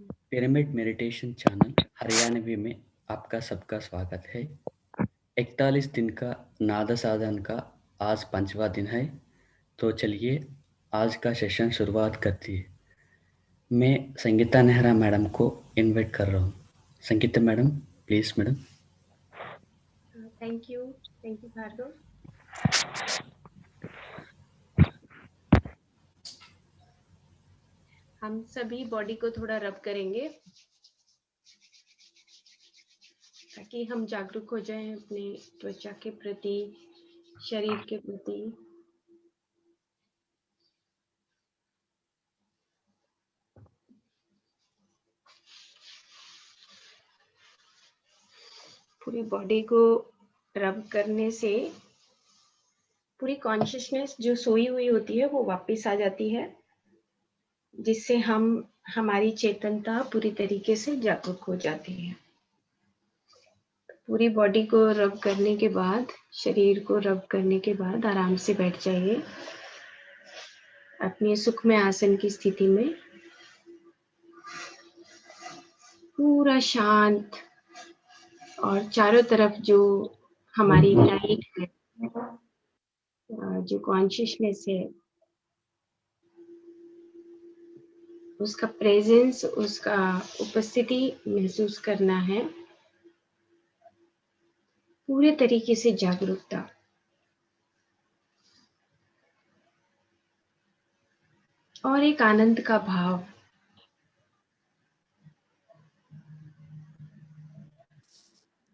Pyramid meditation channel Haryanvi में आपका सबका स्वागत है। 41 दिन का नाद साधन का आज 5वां दिन है। तो चलिए आज का सेशन शुरुआत करती है। मैं संगीता नेहरा मैडम को इनवाइट कर रहा हूँ। Sangeeta madam, please madam. Thank you Bhargav. हम सभी बॉडी को थोड़ा रब करेंगे ताकि हम जागरूक हो जाएं अपने त्वचा के प्रति, शरीर के प्रति। पूरी बॉडी को रब करने से पूरी कॉन्शियसनेस जो सोई हुई होती है वो वापस आ जाती है, जिससे हमारी चेतनता पूरी तरीके से जागरूक हो जाती है। पूरी बॉडी को रब करने के बाद, शरीर को रब करने के बाद आराम से बैठ जाइए अपनी सुखमय आसन की स्थिति में। पूरा शांत और चारों तरफ जो हमारी लाइट है, जो कॉन्शियसनेस है, उसका प्रेजेंस, उसका उपस्थिति महसूस करना है। पूरे तरीके से जागरूकता। और एक आनंद का भाव।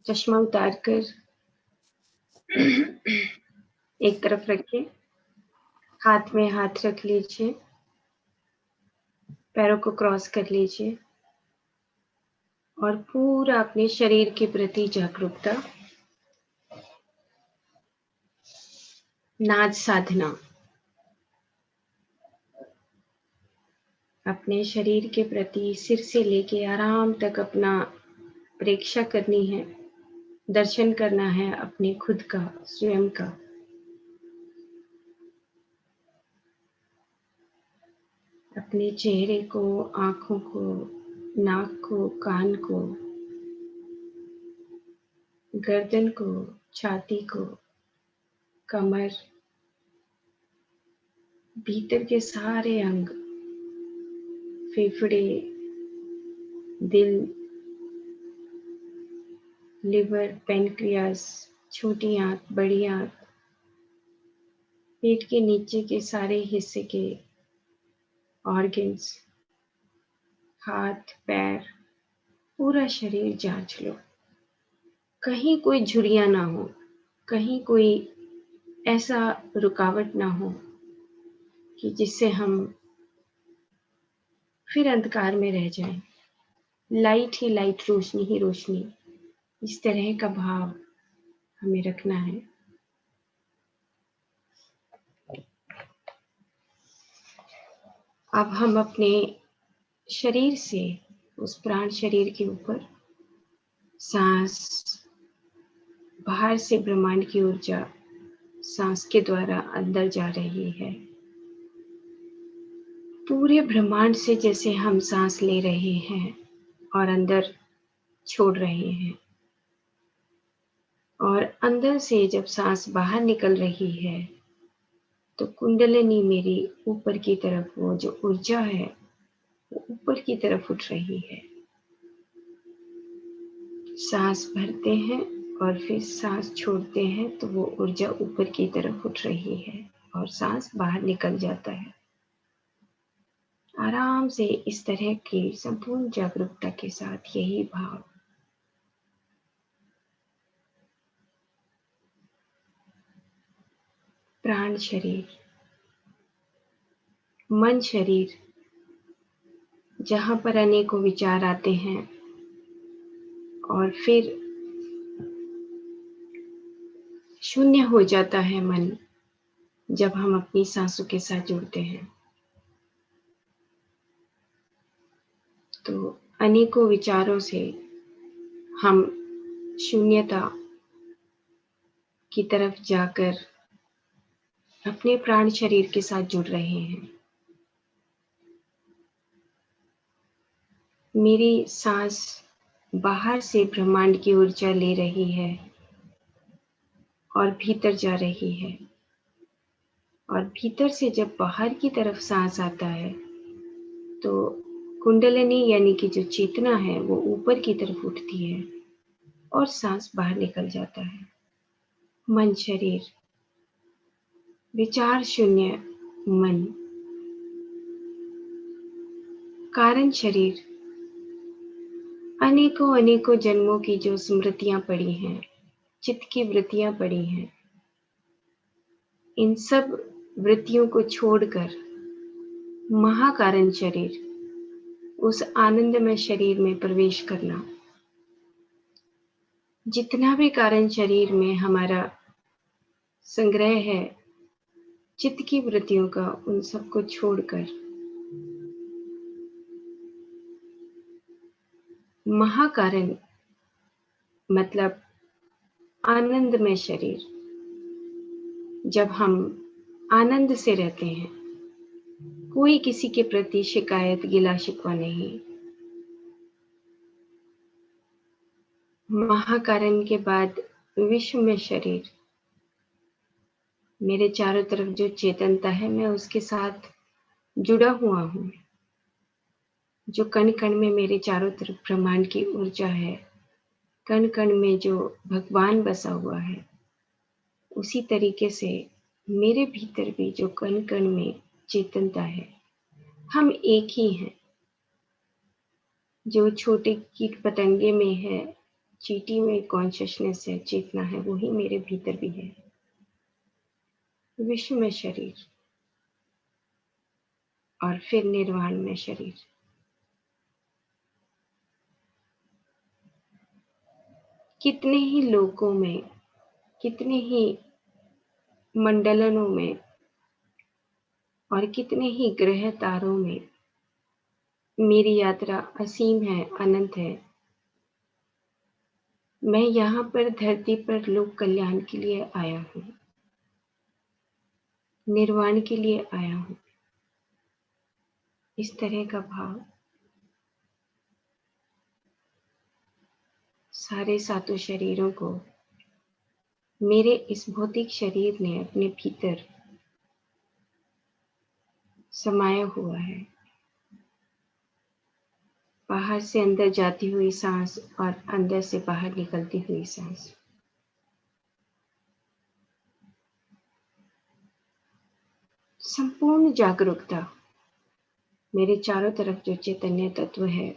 चश्मा उतारकर एक तरफ रखिए, हाथ में हाथ रख लीजिए, पैरों को क्रॉस कर लीजिए और पूरा अपने शरीर के प्रति जागरूकता। नाद साधना। अपने शरीर के प्रति सिर से लेके आराम तक अपना प्रेक्षा करनी है, दर्शन करना है अपने खुद का, स्वयं का। अपने चेहरे को, आँखों को, नाक को, कान को, गर्दन को, छाती को, कमर, भीतर के सारे अंग, फेफड़े, दिल, लिवर, पैनक्रियास, छोटी आंत, बड़ी आंत, पेट के नीचे के सारे हिस्से के ऑर्गन्स, हाथ, पैर, पूरा शरीर जांच लो। कहीं कोई झुर्रियां ना हो, कहीं कोई ऐसा रुकावट ना हो कि जिससे हम फिर अंधकार में रह जाएं। लाइट ही लाइट, रोशनी ही रोशनी, इस तरह का भाव हमें रखना है। अब हम अपने शरीर से उस प्राण शरीर के ऊपर सांस, बाहर से ब्रह्मांड की ऊर्जा सांस के द्वारा अंदर जा रही है। पूरे ब्रह्मांड से जैसे हम सांस ले रहे हैं और अंदर छोड़ रहे हैं, और अंदर से जब सांस बाहर निकल रही है तो कुंडलिनी मेरी ऊपर की तरफ, वो जो ऊर्जा है वो ऊपर की तरफ उठ रही है। सांस भरते हैं और फिर सांस छोड़ते हैं तो वो ऊर्जा ऊपर की तरफ उठ रही है और सांस बाहर निकल जाता है। आराम से इस तरह की संपूर्ण जागरूकता के साथ यही भाव। प्राण शरीर, मन शरीर, जहाँ पर अनेकों विचार आते हैं और फिर शून्य हो जाता है मन जब हम अपनी सांसों के साथ जुड़ते हैं। तो अनेकों विचारों से हम शून्यता की तरफ जाकर अपने प्राण शरीर के साथ जुड़ रहे हैं। मेरी सांस बाहर से ब्रह्मांड की ऊर्जा ले रही है और भीतर जा रही है, और भीतर से जब बाहर की तरफ सांस आता है तो कुंडलिनी यानी कि जो चेतना है वो ऊपर की तरफ उठती है और सांस बाहर निकल जाता है। मन शरीर, विचार शून्य मन, कारण शरीर, अनेकों अनेकों जन्मों की जो स्मृतियां पड़ी हैं, चित्त की वृत्तियां पड़ी हैं, इन सब वृत्तियों को छोड़कर महाकारण शरीर, उस आनंदमय शरीर में प्रवेश करना। जितना भी कारण शरीर में हमारा संग्रह है चित्त की वृत्तियों का, उन सबको छोड़कर महाकारण मतलब आनंदमय शरीर, जब हम आनंद से रहते हैं, कोई किसी के प्रति शिकायत गिला शिकवा नहीं। महाकारण के बाद विश्व में शरीर, मेरे चारों तरफ जो चेतनता है मैं उसके साथ जुड़ा हुआ हूँ। जो कण कण में मेरे चारों तरफ ब्रह्मांड की ऊर्जा है, कण कण में जो भगवान बसा हुआ है, उसी तरीके से मेरे भीतर भी जो कण कण में चेतनता है, हम एक ही हैं। जो छोटे कीट पतंगे में है, चींटी में कॉन्शियसनेस है, चेतना है, वही मेरे भीतर भी है। विश्व में शरीर और फिर निर्वाण में शरीर। कितने ही लोकों में, कितने ही मंडलनों में और कितने ही ग्रह तारों में मेरी यात्रा असीम है, अनंत है। मैं यहाँ पर धरती पर लोक कल्याण के लिए आया हूँ, निर्वाण के लिए आया हूँ। इस तरह का भाव सारे सातों शरीरों को मेरे इस भौतिक शरीर ने अपने भीतर समाया हुआ है। बाहर से अंदर जाती हुई सांस और अंदर से बाहर निकलती हुई सांस। संपूर्ण जागरूकता, मेरे चारों तरफ जो चैतन्य तत्व है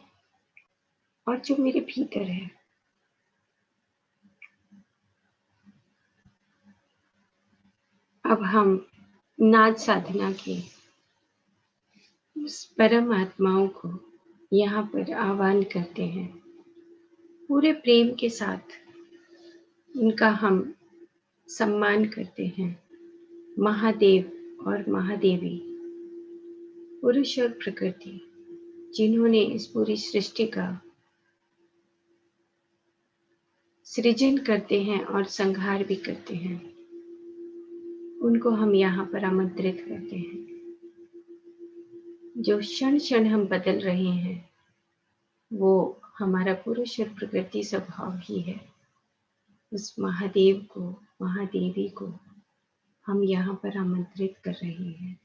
और जो मेरे भीतर है, अब हम नाद साधना के उस परम आत्माओं को यहाँ पर आह्वान करते हैं। पूरे प्रेम के साथ उनका हम सम्मान करते हैं। महादेव और महादेवी, पुरुष और प्रकृति, जिन्होंने इस पूरी सृष्टि का सृजन करते हैं और संहार भी करते हैं, उनको हम यहाँ पर आमंत्रित करते हैं। जो क्षण क्षण हम बदल रहे हैं वो हमारा पुरुष और प्रकृति स्वभाव ही है। उस महादेव को, महादेवी को हम यहाँ पर आमंत्रित कर रहे हैं।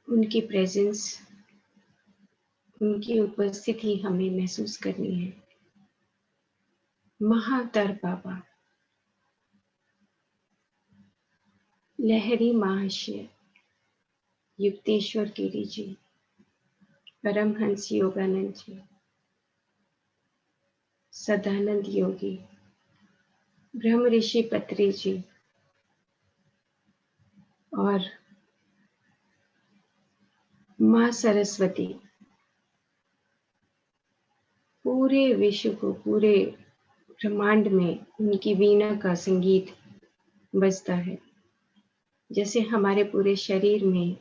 उनकी प्रेजेंस, उनकी उपस्थिति हमें महसूस करनी है। महातर बाबा, लहरी महाशय, युक्तेश्वर गिरी जी, परमहंस योगानंद जी, सदानंद योगी, ब्रह्म ऋषि पत्री जी और माँ सरस्वती, पूरे विश्व को, पूरे ब्रह्मांड में उनकी वीणा का संगीत बजता है। जैसे हमारे पूरे शरीर में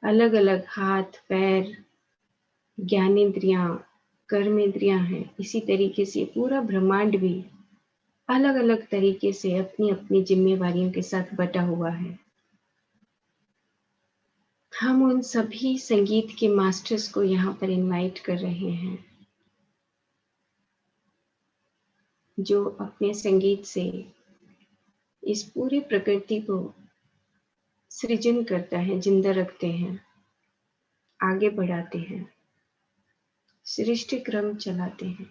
अलग अलग हाथ, पैर, ज्ञानेंद्रियां, कर्मेंद्रियां हैं, इसी तरीके से पूरा ब्रह्मांड भी अलग अलग तरीके से अपनी अपनी जिम्मेवारियों के साथ बटा हुआ है। हम उन सभी संगीत के मास्टर्स को यहाँ पर इनवाइट कर रहे हैं जो अपने संगीत से इस पूरी प्रकृति को सृजन करता है, जिंदा रखते हैं, आगे बढ़ाते हैं, सृष्टि क्रम चलाते हैं।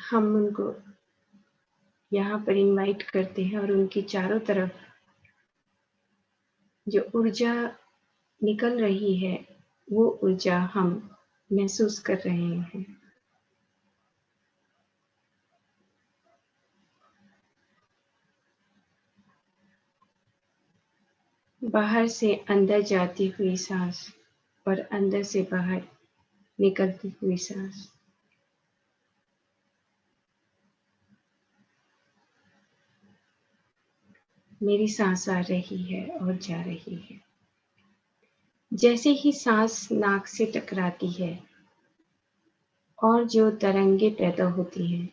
हम उनको यहाँ पर इनवाइट करते हैं और उनकी चारों तरफ जो ऊर्जा निकल रही है वो ऊर्जा हम महसूस कर रहे हैं। बाहर से अंदर जाती हुई सांस और अंदर से बाहर निकलती हुई सांस। मेरी सांस आ रही है और जा रही है। जैसे ही सांस नाक से टकराती है और जो तरंगे पैदा होती हैं,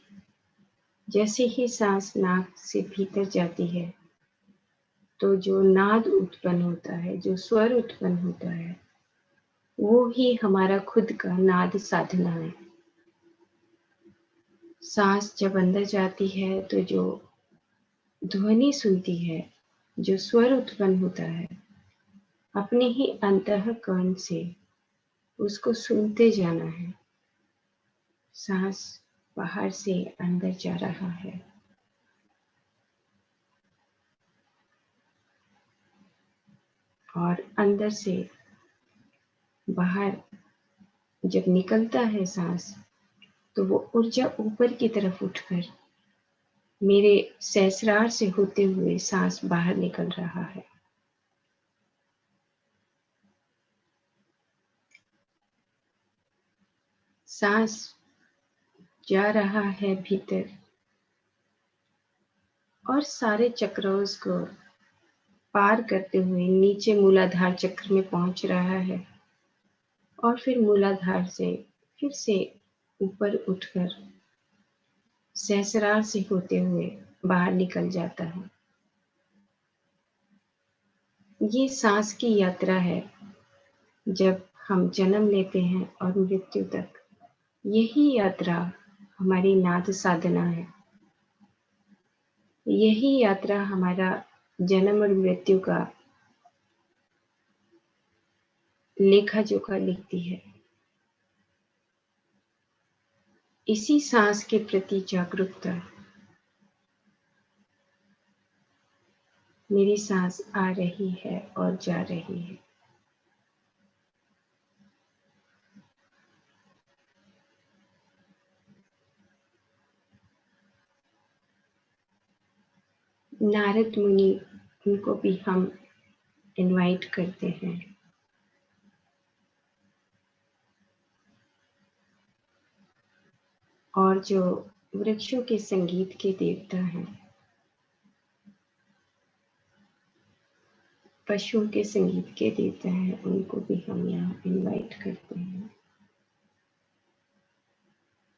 जैसे ही सांस नाक से भीतर जाती है तो जो नाद उत्पन्न होता है, जो स्वर उत्पन्न होता है, वो ही हमारा खुद का नाद साधना है। सांस जब अंदर जाती है तो जो ध्वनि सुनती है, जो स्वर उत्पन्न होता है, अपने ही अंतःकरण से उसको सुनते जाना है। सांस बाहर से अंदर जा रहा है और अंदर से बाहर जब निकलता है सांस तो वो ऊर्जा ऊपर की तरफ उठकर मेरे सहस्रार से होते हुए सांस बाहर निकल रहा है। सांस जा रहा है भीतर और सारे चक्रों को पार करते हुए नीचे मूलाधार चक्र में पहुंच रहा है और फिर मूलाधार से फिर से ऊपर उठकर सहस्रार से होते हुए बाहर निकल जाता है। ये सांस की यात्रा है। जब हम जन्म लेते हैं और मृत्यु तक, यही यात्रा हमारी नाद साधना है। यही यात्रा हमारा जन्म और मृत्यु का लेखा जोखा लिखती है। इसी सांस के प्रति जागरूकता। मेरी सांस आ रही है और जा रही है। नारद मुनि, उनको भी हम इनवाइट करते हैं। और जो वृक्षों के संगीत के देवता हैं, पशुओं के संगीत के देवता हैं, उनको भी हम यहाँ इनवाइट करते हैं।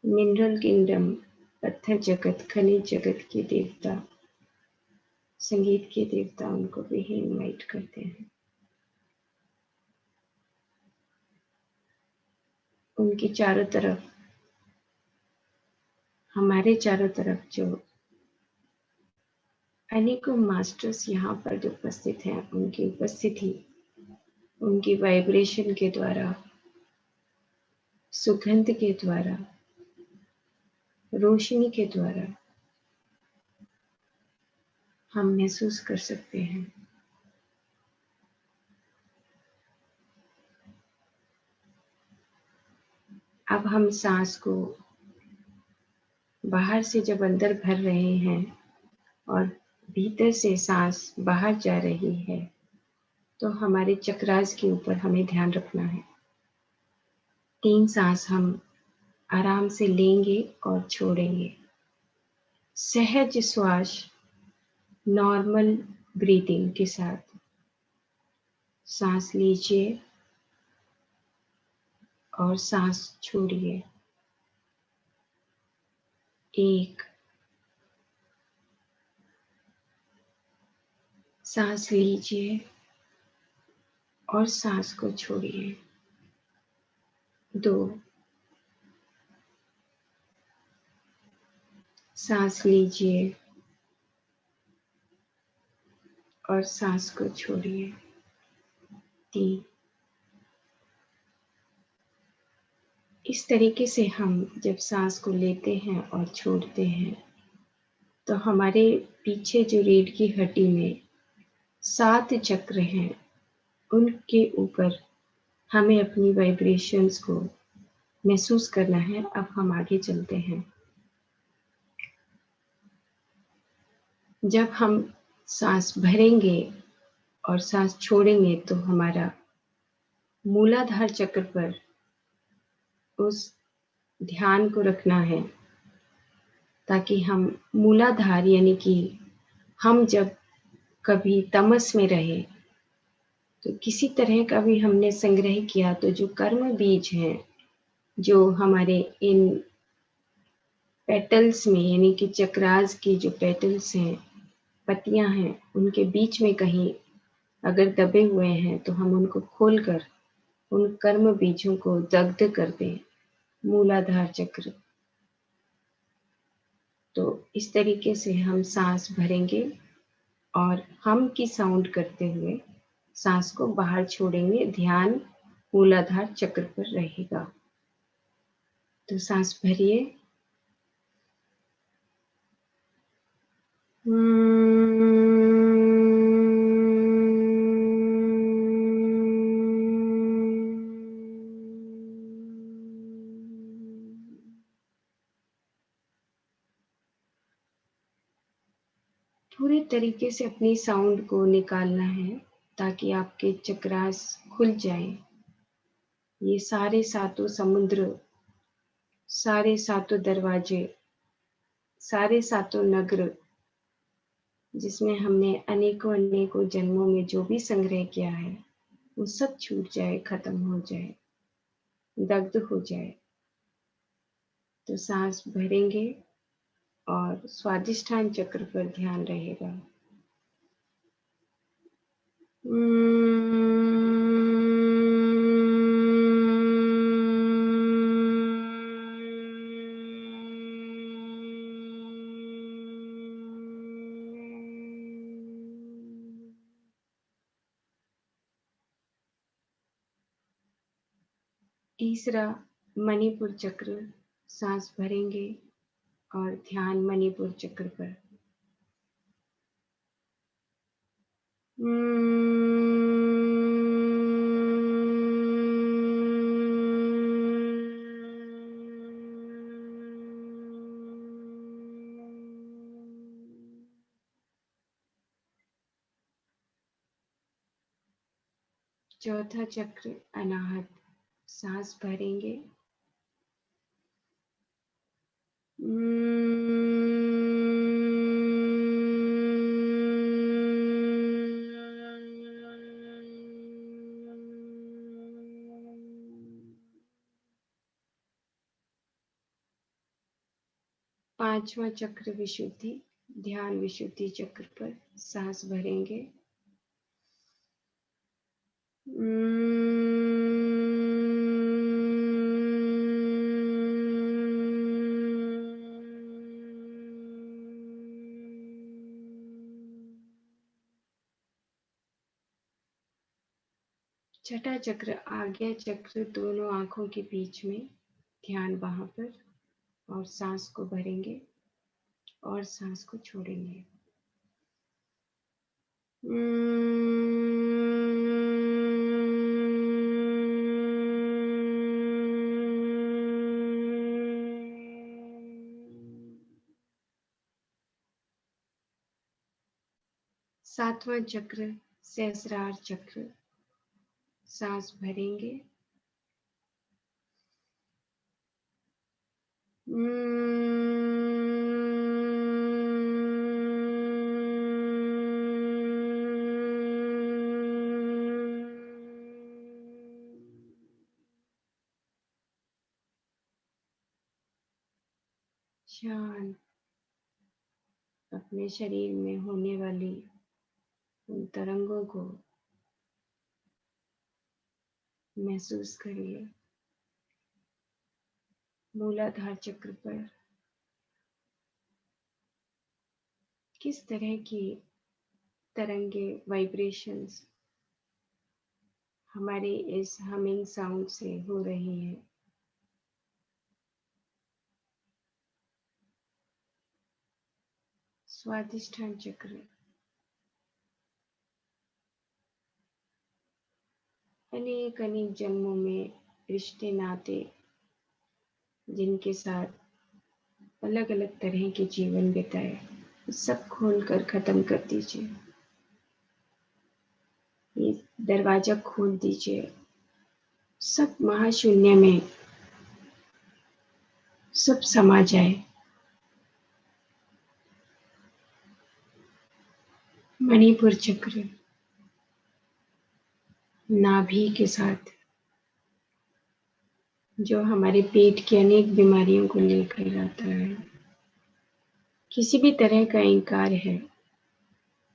मिनरल किंगडम, पत्थर जगत, खनिज जगत के देवता, संगीत के देवता, उनको भी इनवाइट करते हैं। उनके चारों तरफ, हमारे चारों तरफ जो अनेकों मास्टर्स यहाँ पर जो उपस्थित हैं, उनकी उपस्थिति, उनकी वाइब्रेशन के द्वारा, सुगंध के द्वारा, रोशनी के द्वारा हम महसूस कर सकते हैं। अब हम सांस को बाहर से जब अंदर भर रहे हैं और भीतर से सांस बाहर जा रही है, तो हमारे चक्रास के ऊपर हमें ध्यान रखना है। 3 सांस हम आराम से लेंगे और छोड़ेंगे। सहज श्वास, नॉर्मल ब्रीदिंग के साथ सांस लीजिए और सांस छोड़िए। 1, सांस लीजिए और सांस को छोड़िए। 2, सांस लीजिए और सांस को छोड़िए। 3। इस तरीके से हम जब सांस को लेते हैं और छोड़ते हैं तो हमारे पीछे जो रीढ़ की हड्डी में 7 चक्र हैं, उनके ऊपर हमें अपनी वाइब्रेशंस को महसूस करना है। अब हम आगे चलते हैं। जब हम सांस भरेंगे और सांस छोड़ेंगे तो हमारा मूलाधार चक्र पर उस ध्यान को रखना है, ताकि हम मूलाधार यानी कि हम जब कभी तमस में रहे तो किसी तरह का भी हमने संग्रह किया तो जो कर्म बीज हैं, जो हमारे इन पेटल्स में यानी कि चक्रास की जो पेटल्स हैं, पत्तियां हैं, उनके बीच में कहीं अगर दबे हुए हैं तो हम उनको खोलकर उन कर्म बीजों को दग्ध कर दें। मूलाधार चक्र। तो इस तरीके से हम सांस भरेंगे और हम की साउंड करते हुए सांस को बाहर छोड़ेंगे। ध्यान मूलाधार चक्र पर रहेगा। तो सांस भरिए। पूरे तरीके से अपनी साउंड को निकालना है ताकि आपके चक्रास खुल जाएं। ये सारे सातों समुद्र, सारे सातों दरवाजे, सारे सातों नगर, जिसमें हमने अनेकों अनेकों जन्मों में जो भी संग्रह किया है, वो सब छूट जाए, खत्म हो जाए, दग्ध हो जाए। तो सांस भरेंगे और स्वादिष्ठान चक्र पर ध्यान रहेगा। तीसरा मणिपुर चक्र। सांस भरेंगे और ध्यान मणिपुर चक्र पर। चौथा चक्र अनाहत। सांस भरेंगे। पांचवा चक्र विशुद्धि। ध्यान विशुद्धि चक्र पर सांस भरेंगे। छठा चक्र आज्ञा चक्र, दोनों आंखों के बीच में। ध्यान वहां पर और सांस को भरेंगे और सांस को छोड़ेंगे। सातवां चक्र सहस्रार चक्र। सांस भरेंगे। शांत अपने शरीर में होने वाली उन तरंगों को महसूस करिए। मूलाधार चक्र पर किस तरह की तरंगे, वाइब्रेशंस हमारे इस हमिंग साउंड से हो रही है। स्वादिष्ठान चक्र अनेक अनेक जन्मों में रिश्ते नाते जिनके साथ अलग अलग तरह के जीवन बिताए, सब खोल कर खत्म कर दीजिए। ये दरवाजा खोल दीजिए। सब महाशून्य में सब समा जाए। मणिपुर चक्र नाभि के साथ जो हमारे पेट की अनेक बीमारियों को लेकर आता है, किसी भी तरह का इंकार है,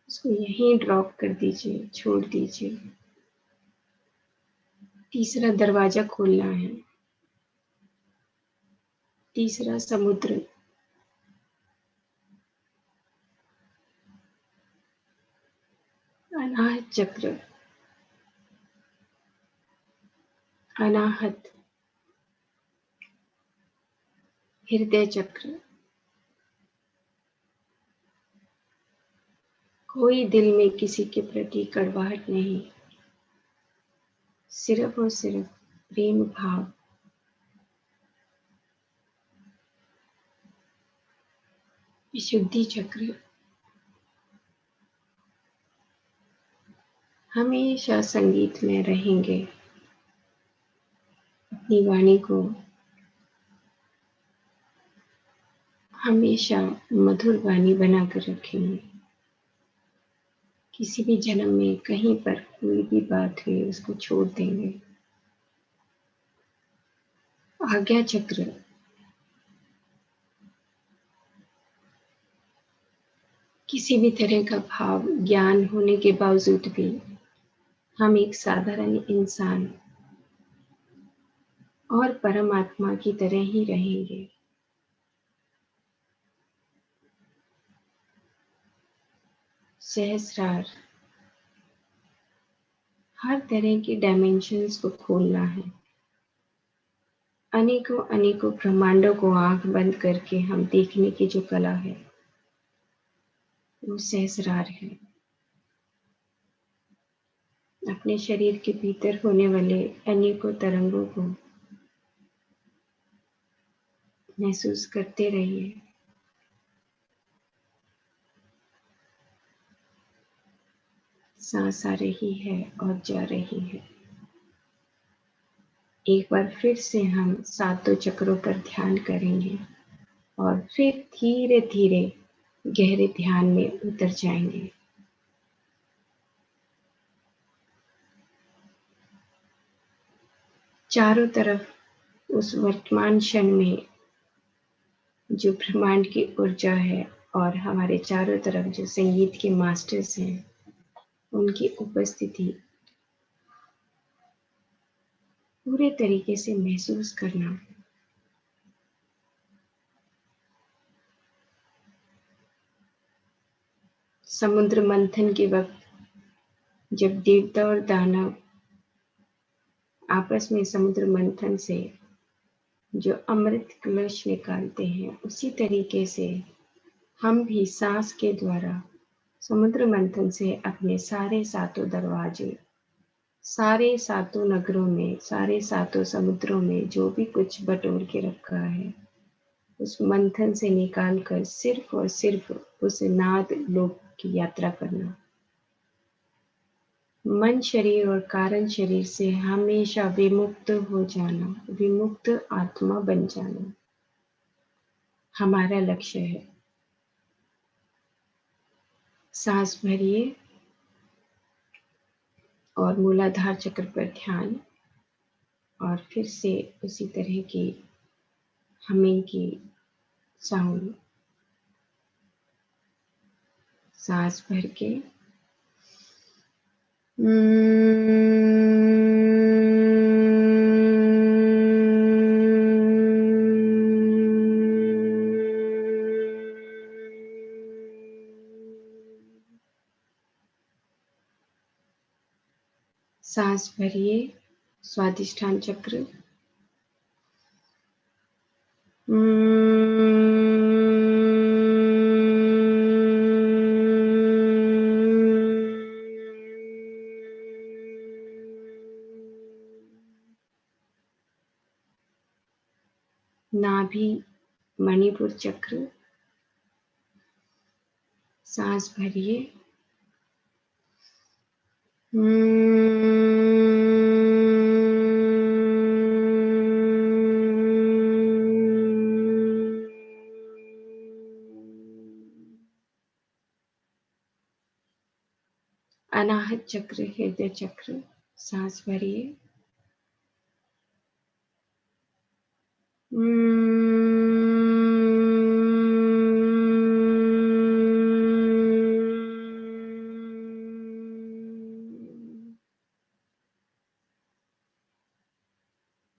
उसको यहीं ड्रॉप कर दीजिए, छोड़ दीजिए। तीसरा दरवाजा खोलना है। तीसरा समुद्र अनाहत चक्र, अनाहत हृदय चक्र। कोई दिल में किसी के प्रति कड़वाहट नहीं, सिर्फ और सिर्फ प्रेम भाव। विशुद्धि चक्र हमेशा संगीत में रहेंगे। अपनी वाणी को हमेशा मधुर वाणी बनाकर रखेंगे। किसी भी जन्म में कहीं पर कोई भी बात हुई, उसको छोड़ देंगे। आज्ञा चक्र किसी भी तरह का भाव ज्ञान होने के बावजूद भी हम एक साधारण इंसान और परमात्मा की तरह ही रहेंगे। सहस्रार हर तरह की डायमेंशंस को खोलना है। अनेकों अनेकों ब्रह्मांडों को आंख बंद करके हम देखने की जो कला है, वो सहस्रार है। अपने शरीर के भीतर होने वाले अनेकों तरंगों को महसूस करते रहिए। सांस आ रही है और जा रही है। एक बार फिर से हम सातों चक्रों पर ध्यान करेंगे और फिर धीरे धीरे गहरे ध्यान में उतर जाएंगे। चारों तरफ उस वर्तमान क्षण में जो ब्रह्मांड की ऊर्जा है और हमारे चारों तरफ जो संगीत के मास्टर्स हैं, उनकी उपस्थिति पूरे तरीके से महसूस करना। समुद्र मंथन के वक्त जब देवता और दानव आपस में समुद्र मंथन से जो अमृत कलश निकालते हैं, उसी तरीके से हम भी सांस के द्वारा समुद्र मंथन से अपने सारे सातों दरवाजे, सारे सातों नगरों में, सारे सातों समुद्रों में जो भी कुछ बटोर के रखा है, उस मंथन से निकाल कर सिर्फ और सिर्फ उस नाद लोक की यात्रा करना। मन शरीर और कारण शरीर से हमेशा विमुक्त हो जाना, विमुक्त आत्मा बन जाना हमारा लक्ष्य है। सांस भरिए और मूलाधार चक्र पर ध्यान, और फिर से उसी तरह की हमिंग की साउंड। सांस भर के सांस भरिए, स्वादिष्ठान चक्र। नाभि मणिपुर चक्र। सांस भरिए, अनाहत चक्र, हृदय चक्र। सांस भरिए,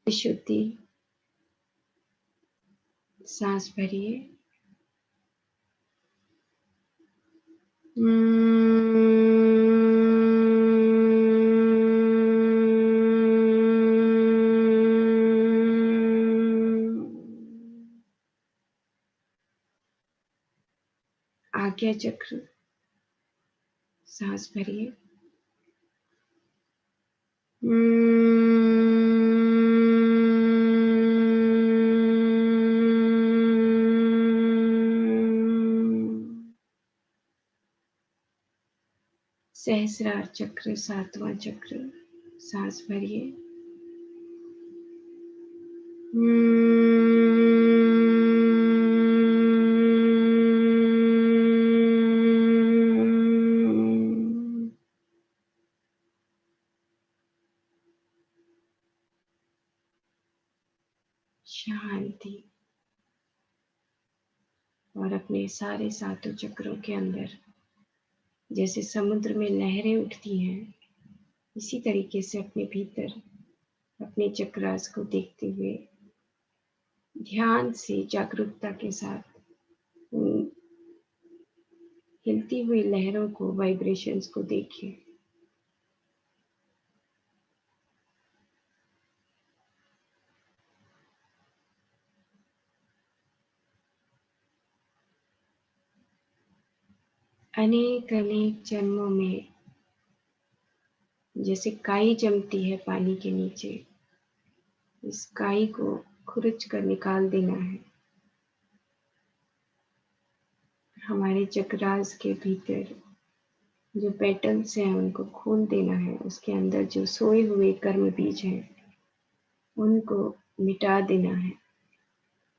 विशुद्धि। सांस भरिए, आज्ञा चक्र। सांस भरिए, सहस्रार चक्र, सातवां चक्र। सांस भरिए, शांति। और अपने सारे सातों चक्रों के अंदर जैसे समुद्र में लहरें उठती हैं, इसी तरीके से अपने भीतर अपने चक्रास को देखते हुए ध्यान से जागरूकता के साथ उन हिलती हुई लहरों को, वाइब्रेशंस को देखिए। अनेक अनेक जन्मों में जैसे काई जमती है पानी के नीचे, इस काई को खुरच कर निकाल देना है। हमारे चक्रास के भीतर जो पेटल्स हैं उनको खोल देना है। उसके अंदर जो सोए हुए कर्म बीज हैं उनको मिटा देना है।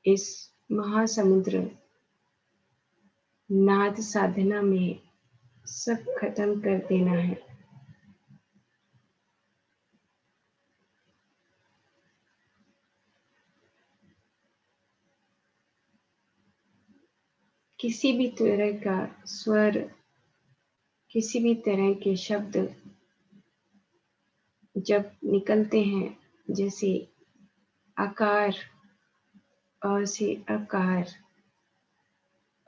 इस महासमुद्र नाद साधना में सब खत्म कर देना है। किसी भी तरह का स्वर, किसी भी तरह के शब्द जब निकलते हैं, जैसे आकार, अ से अकार,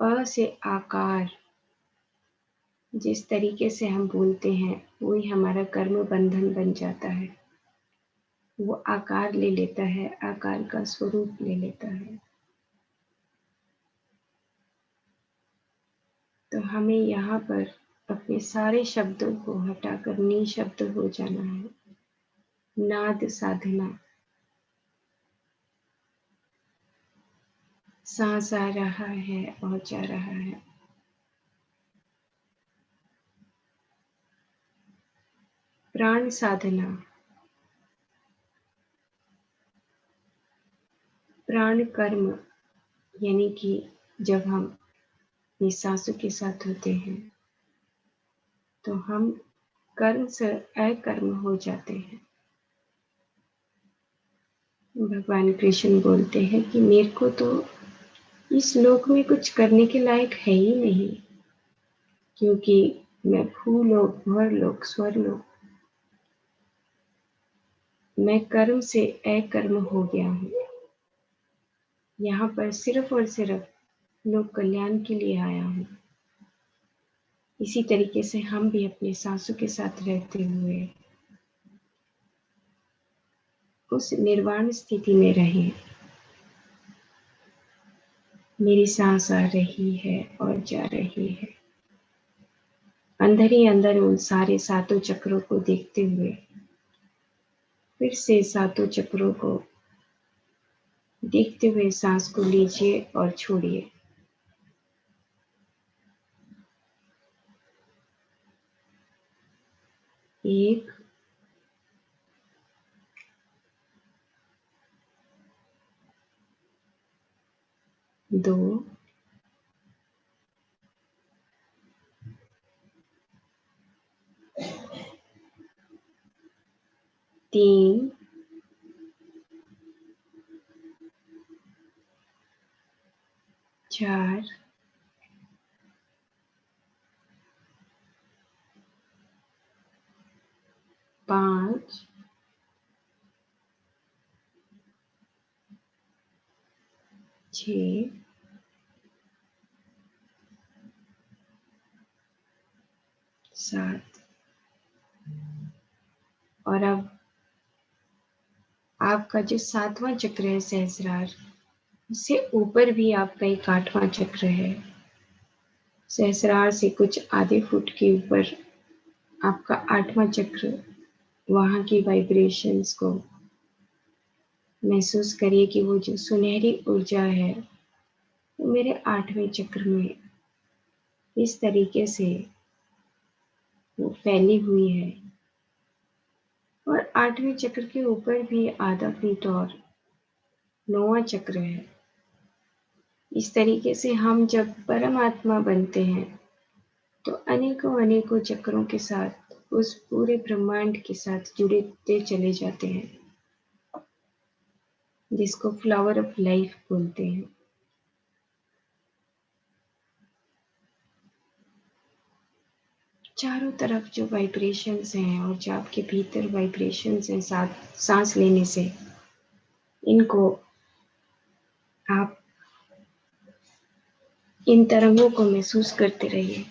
अ से आकार, जिस तरीके से हम बोलते हैं वही हमारा कर्म बंधन बन जाता है। वो आकार ले लेता है, आकार का स्वरूप ले लेता है। तो हमें यहाँ पर अपने सारे शब्दों को हटाकर निशब्द हो जाना है। नाद साधना। सांस आ रहा है और जा रहा है। प्राण साधना। प्राण कर्म यानी कि जब हम अपनी सांसों के साथ होते हैं तो हम कर्म से अकर्म हो जाते हैं। भगवान कृष्ण बोलते हैं कि मेरे को तो इस लोक में कुछ करने के लायक है ही नहीं, क्योंकि मैं भूलोक, भरलोक, स्वर्लोक मैं कर्म से अकर्म हो गया हूँ। यहाँ पर सिर्फ और सिर्फ लोक कल्याण के लिए आया हूँ। इसी तरीके से हम भी अपने सांसों के साथ रहते हुए उस निर्वाण स्थिति में रहें। मेरी सांस आ रही है और जा रही है। अंदर ही अंदर उन सारे सातों चक्रों को देखते हुए फिर से सातों चक्रों को देखते हुए सांस को लीजिए और छोड़िए। एक, दो, तीन, चार, पाँच, छः, सात। और अब आपका जो सातवां चक्र है सहस्रार, उससे ऊपर भी आपका एक आठवां चक्र है। सहस्रार से कुछ आधे फुट के ऊपर आपका आठवां चक्र, वहाँ की वाइब्रेशंस को महसूस करिए कि वो जो सुनहरी ऊर्जा है वो मेरे आठवें चक्र में इस तरीके से वो फैली हुई है। और आठवें चक्र के ऊपर भी आधा फीट और नौवां चक्र है। इस तरीके से हम जब परमात्मा बनते हैं तो अनेकों अनेकों चक्रों के साथ उस पूरे ब्रह्मांड के साथ जुड़ते चले जाते हैं, जिसको फ्लावर ऑफ लाइफ बोलते हैं। चारों तरफ जो वाइब्रेशंस हैं और जो आपके भीतर वाइब्रेशंस हैं साथ सांस लेने से, इनको आप इन तरंगों को महसूस करते रहिए।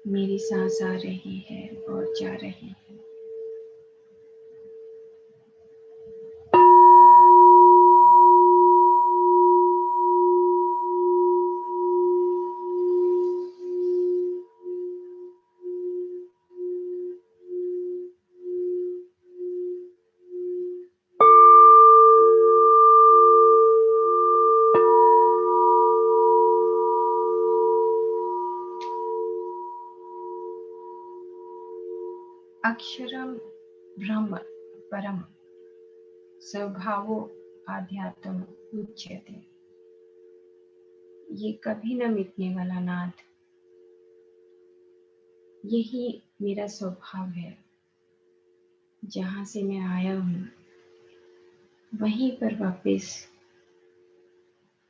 मेरी सांस आ रही है और जा रही है। अक्षरम ब्रह्म परम स्वभावो आध्यात्म उच्यते। ये कभी न मिटने वाला नाद, यही मेरा स्वभाव है। जहाँ से मैं आया हूँ वहीं पर वापस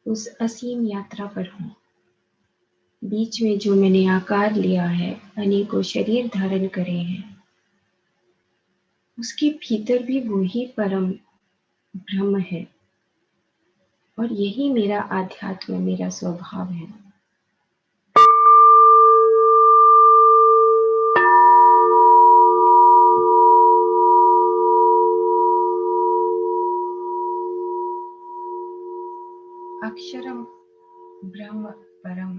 उस असीम यात्रा पर हूँ। बीच में जो मैंने आकार लिया है, अनेकों शरीर धारण करे हैं, उसके भीतर भी वही परम ब्रह्म है और यही मेरा आध्यात्म, मेरा स्वभाव है। अक्षरम ब्रह्म परम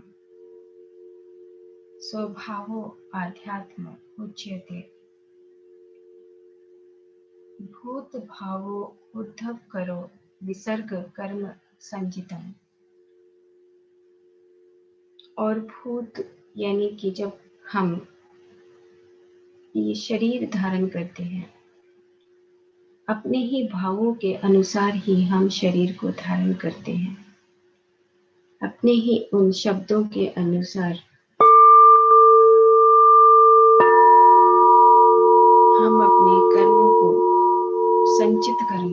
स्वभावो आध्यात्म उच्यते। भूत भावो उद्धव करो विसर्ग कर्म संजितम। और भूत यानी कि जब हम ये शरीर धारण करते हैं, अपने ही भावों के अनुसार ही हम शरीर को धारण करते हैं। अपने ही उन शब्दों के अनुसार हम अपने कर्मों को संचित कर्म,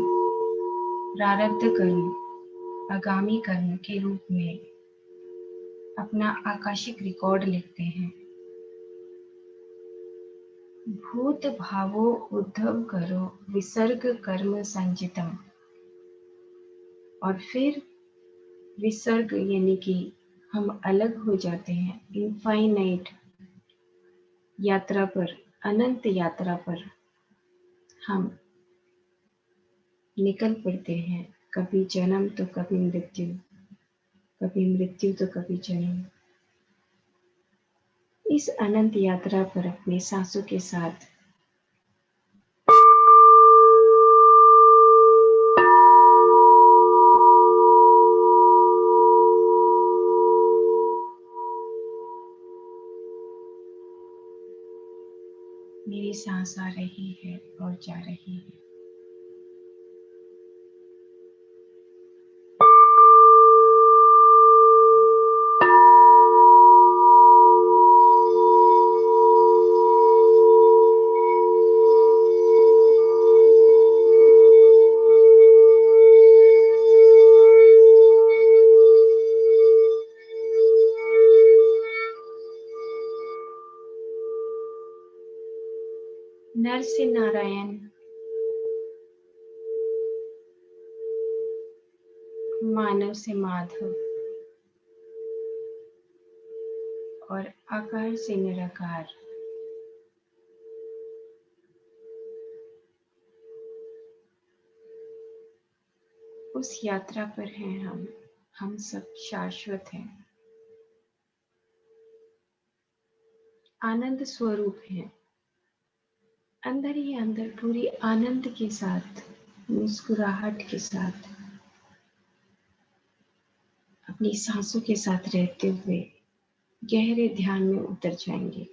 प्रारब्ध कर्म, आगामी कर्म के रूप में अपना आकाशिक रिकॉर्ड लिखते हैं। भूत भावो उद्धव करो विसर्ग कर्म संचितम। और फिर विसर्ग यानी कि हम अलग हो जाते हैं, इनफाइनाइट यात्रा पर, अनंत यात्रा पर हम निकल पड़ते हैं। कभी जन्म तो कभी मृत्यु, कभी मृत्यु तो कभी जन्म। इस अनंत यात्रा पर अपनी सांसों के साथ मेरी सांस आ रही है और जा रही है। नर से नारायण, मानव से माधव और आकार से निराकार। उस यात्रा पर हैं हम सब शाश्वत हैं, आनंद स्वरूप हैं। अंदर ही अंदर पूरी आनंद के साथ, मुस्कुराहट के साथ, अपनी सांसों के साथ रहते हुए गहरे ध्यान में उतर जाएंगे।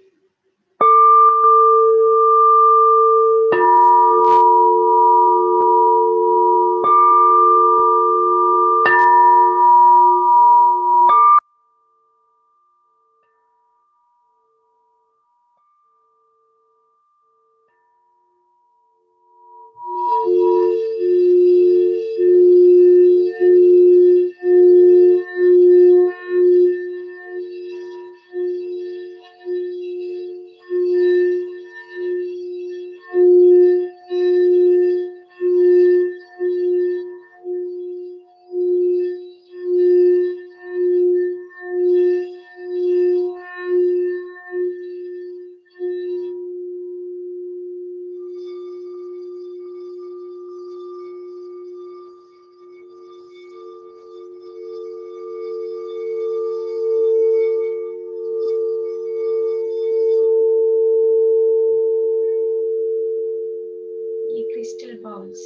क्रिस्टल बाउल्स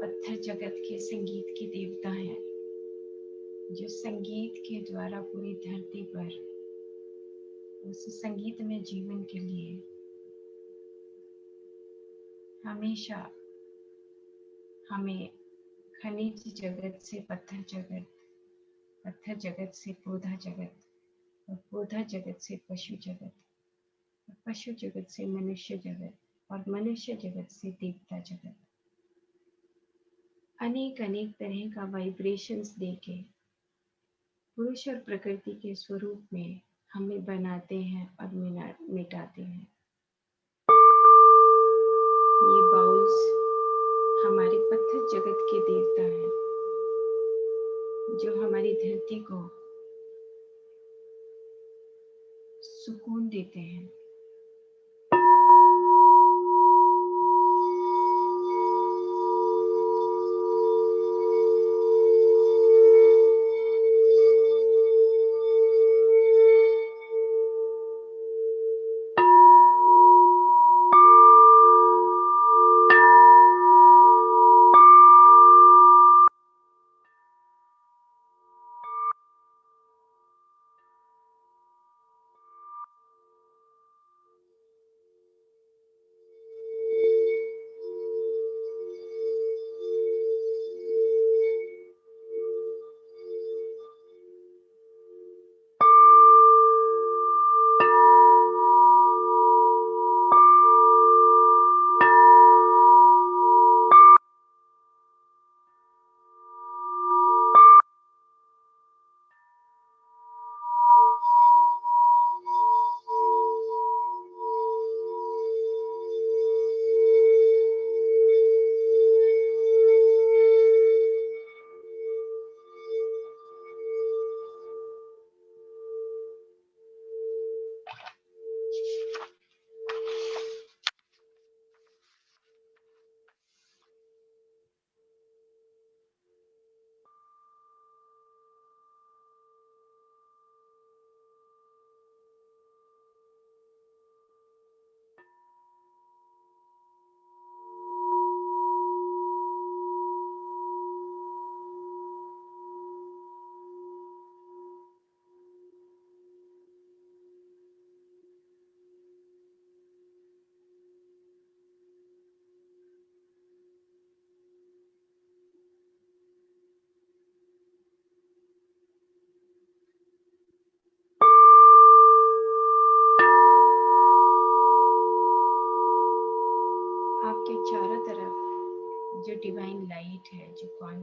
पत्थर जगत के संगीत के देवता हैं, जो संगीत के द्वारा पूरी धरती पर उस संगीत में जीवन के लिए हमेशा हमें खनिज जगत से पत्थर जगत, पत्थर जगत से पौधा जगत और पौधा जगत से पशु जगत और पशु जगत से मनुष्य जगत और मनुष्य जगत से देवता जगत, अनेक अनेक तरह का वाइब्रेशंस देके पुरुष और प्रकृति के स्वरूप में हमें बनाते हैं और मिटाते हैं। ये बाउल्स हमारे पत्थर जगत के देवता हैं, जो हमारी धरती को सुकून देते हैं।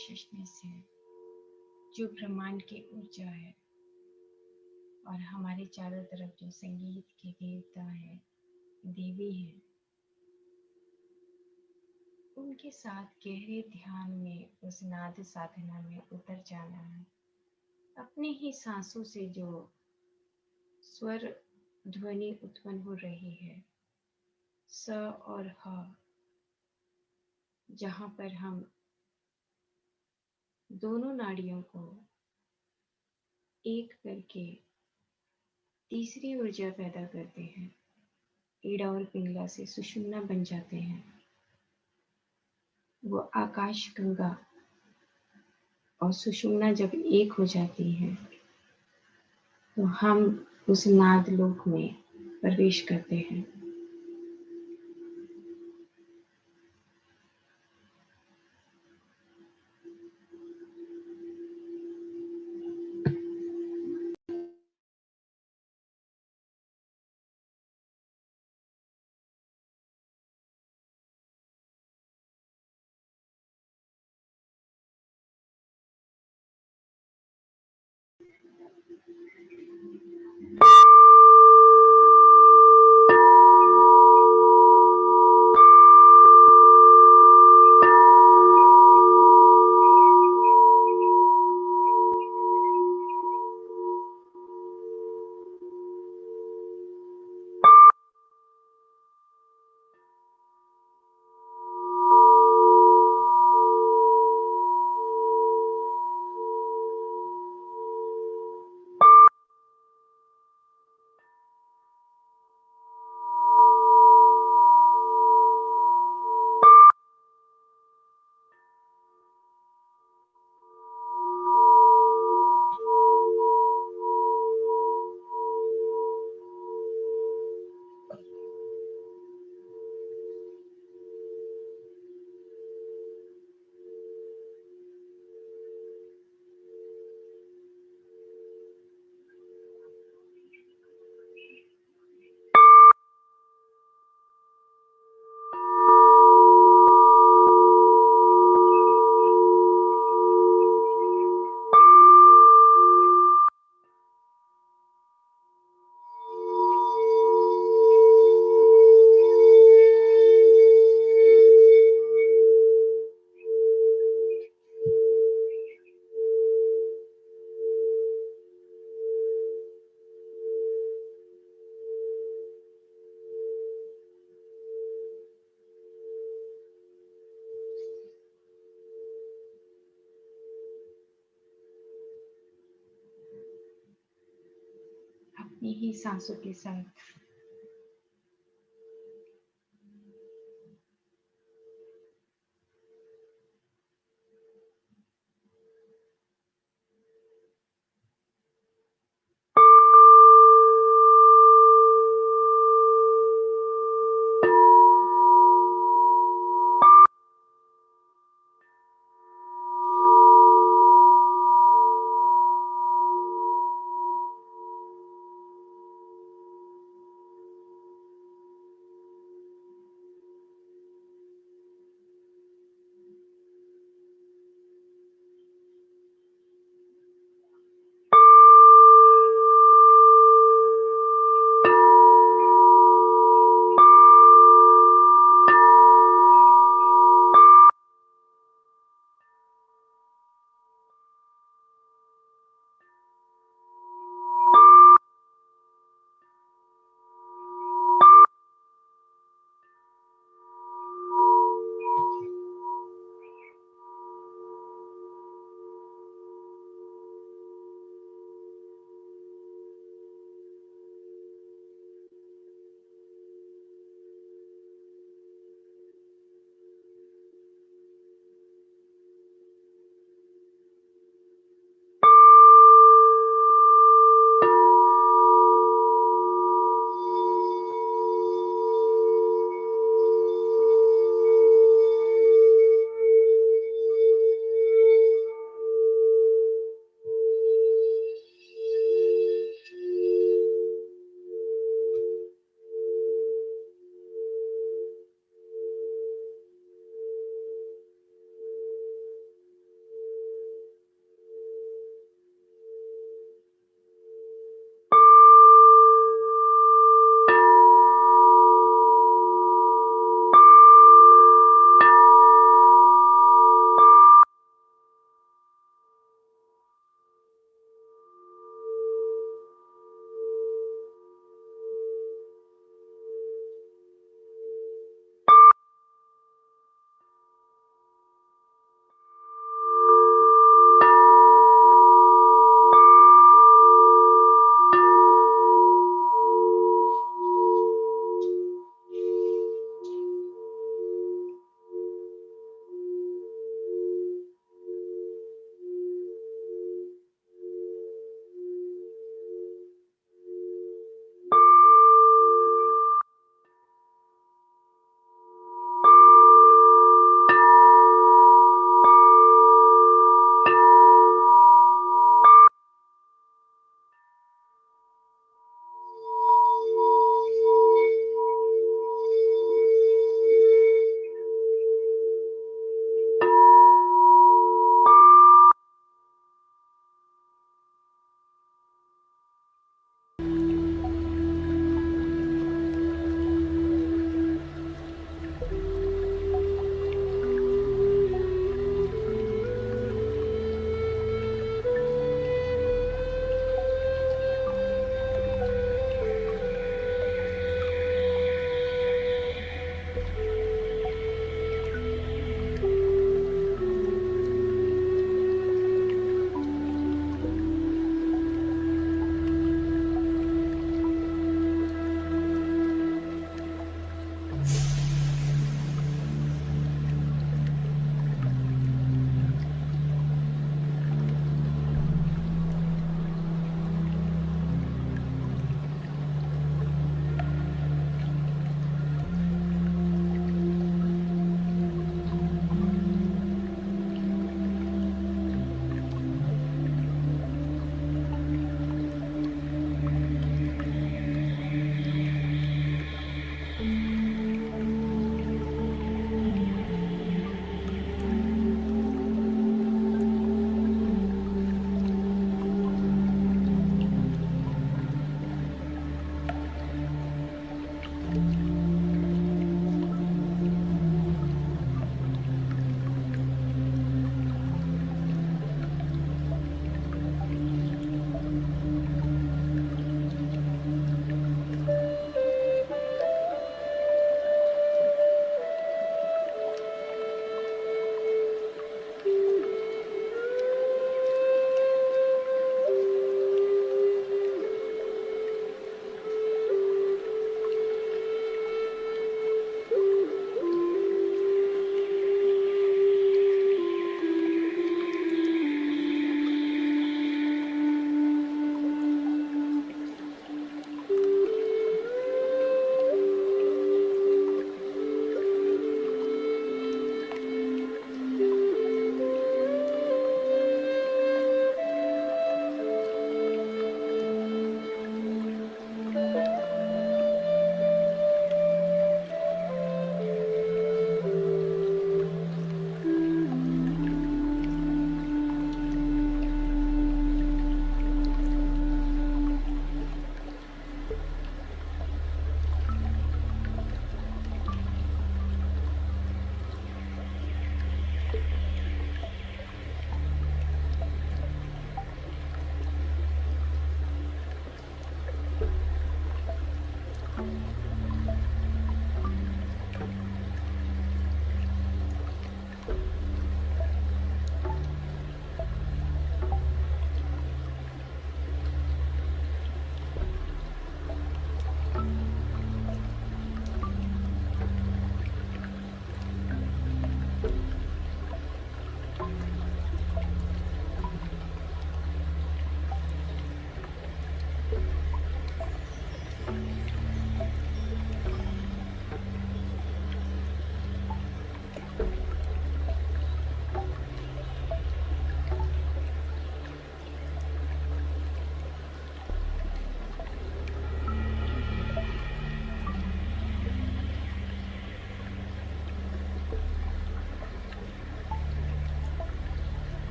कॉन्शियसनेस है, जो ब्रह्मांड की ऊर्जा है, और हमारे चारों तरफ जो संगीत के देवता है, देवी है, उनके साथ गहरे ध्यान में उस नाद साधना में उतर जाना है। अपने ही सांसों से जो स्वर ध्वनि उत्पन्न हो रही है, स और ह, जहाँ पर हम दोनों नाड़ियों को एक करके तीसरी ऊर्जा पैदा करते हैं, ईड़ा और पिंगला से सुषुम्ना बन जाते हैं। वो आकाश गंगा और सुषुम्ना जब एक हो जाती है तो हम उस नाद लोक में प्रवेश करते हैं। अपनी ही सांसों के साथ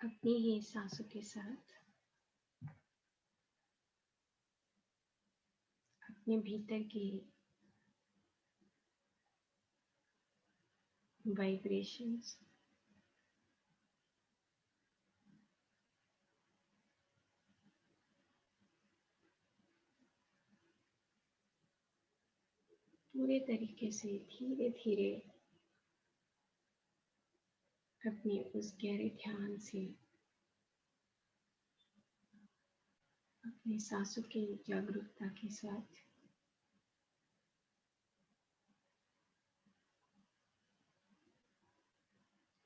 अपनी ही सांसों के साथ अपने भीतर की वाइब्रेशंस पूरे तरीके से धीरे धीरे अपने उस गहरे ध्यान से अपने सांसों की जागरूकता के साथ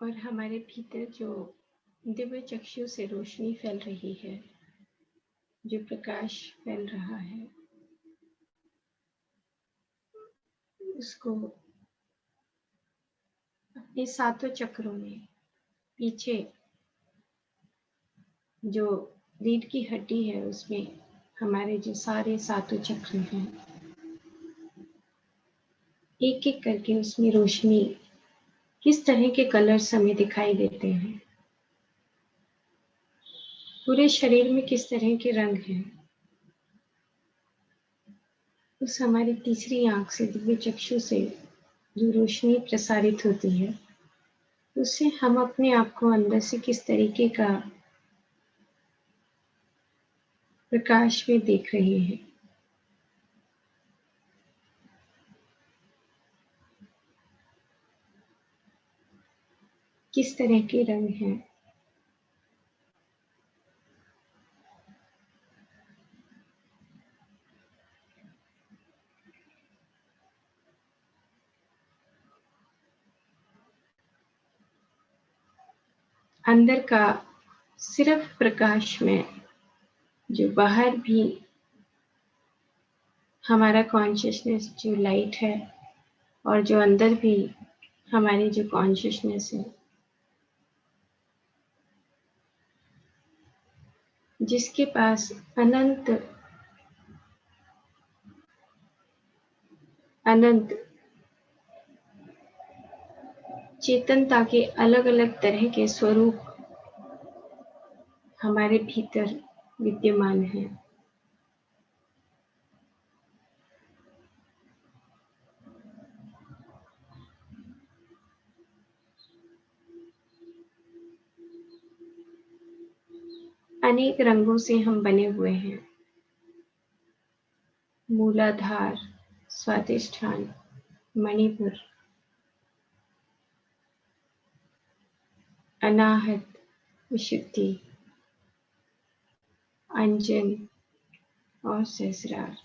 और हमारे भीतर जो दिव्य चक्षु से रोशनी फैल रही है, जो प्रकाश फैल रहा है, उसको अपने सातों चक्रों में पीछे जो रीढ़ की हड्डी है उसमें हमारे जो सारे सातों चक्र हैं, एक एक करके उसमें रोशनी किस तरह के कलर्स हमें दिखाई देते हैं, पूरे शरीर में किस तरह के रंग हैं, उस हमारी तीसरी आंख से दिव्य चक्षु से जो रोशनी प्रसारित होती है, उससे हम अपने आप को अंदर से किस तरीके का प्रकाश में देख रहे हैं। किस तरह के रंग हैं। अंदर का सिर्फ प्रकाश में, जो बाहर भी हमारा कॉन्शियसनेस जो लाइट है और जो अंदर भी हमारी जो कॉन्शियसनेस है, जिसके पास अनंत अनंत चेतनता के अलग अलग तरह के स्वरूप हमारे भीतर विद्यमान है। अनेक रंगों से हम बने हुए हैं। मूलाधार, स्वादिष्ठान, मणिपुर, अनाहत, विशुद्धि, अंजन और सहस्रार।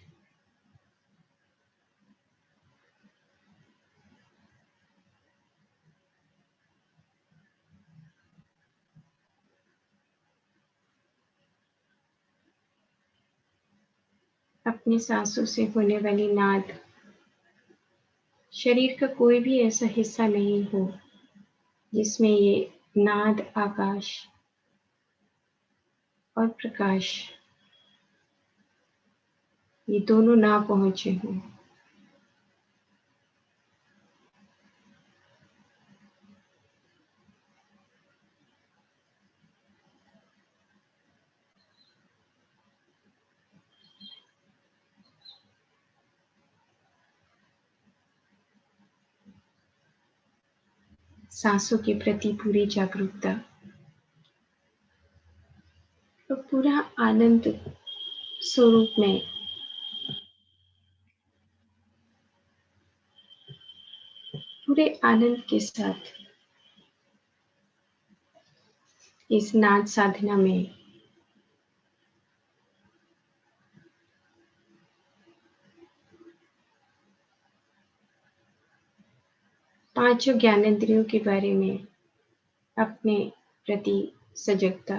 अपनी सांसों से होने वाली नाद, शरीर का कोई भी ऐसा हिस्सा नहीं हो जिसमें ये नाद, आकाश और प्रकाश ये दोनों ना पहुंचे हों। सांसों के प्रति पूरी जागरूकता और पूरा आनंद स्वरूप में पूरे आनंद के साथ इस नाद साधना में पांचों ज्ञानेंद्रियों के बारे में अपने प्रति सजगता,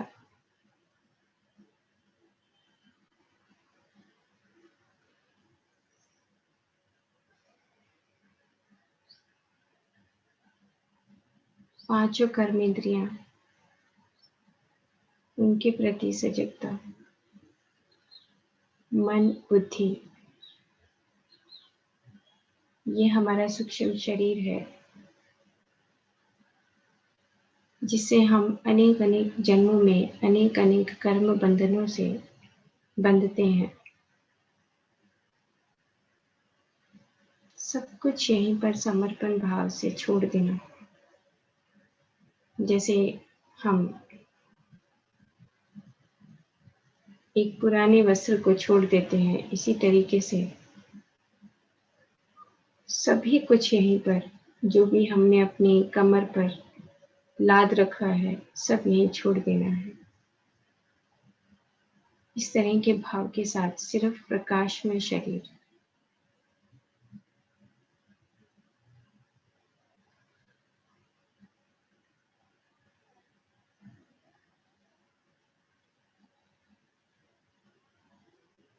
पांचों कर्मेंद्रियां उनके प्रति सजगता, मन, बुद्धि, ये हमारा सूक्ष्म शरीर है, जिससे हम अनेक अनेक जन्मों में अनेक अनेक कर्म बंधनों से बंधते हैं। सब कुछ यहीं पर समर्पण भाव से छोड़ देना। जैसे हम एक पुराने वस्त्र को छोड़ देते हैं, इसी तरीके से सभी कुछ यहीं पर जो भी हमने अपनी कमर पर लाद रखा है, सब यहीं छोड़ देना है। इस तरह के भाव के साथ सिर्फ प्रकाश में शरीर,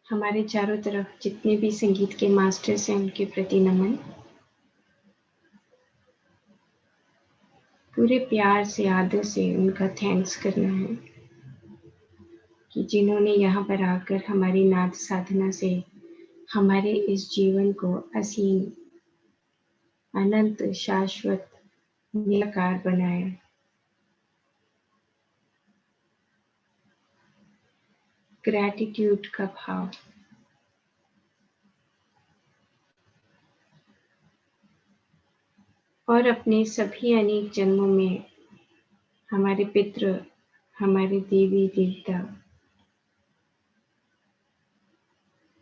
हमारे चारों तरफ जितने भी संगीत के मास्टर्स हैं उनके प्रति नमन। पूरे प्यार से, आदर से उनका थैंक्स करना है कि जिन्होंने यहाँ पर आकर हमारी नाद साधना से हमारे इस जीवन को असीम, अनंत, शाश्वत, निराकार बनाया। ग्रैटिट्यूड का भाव। और अपने सभी अनेक जन्मों में हमारे पितृ, हमारे देवी देवता,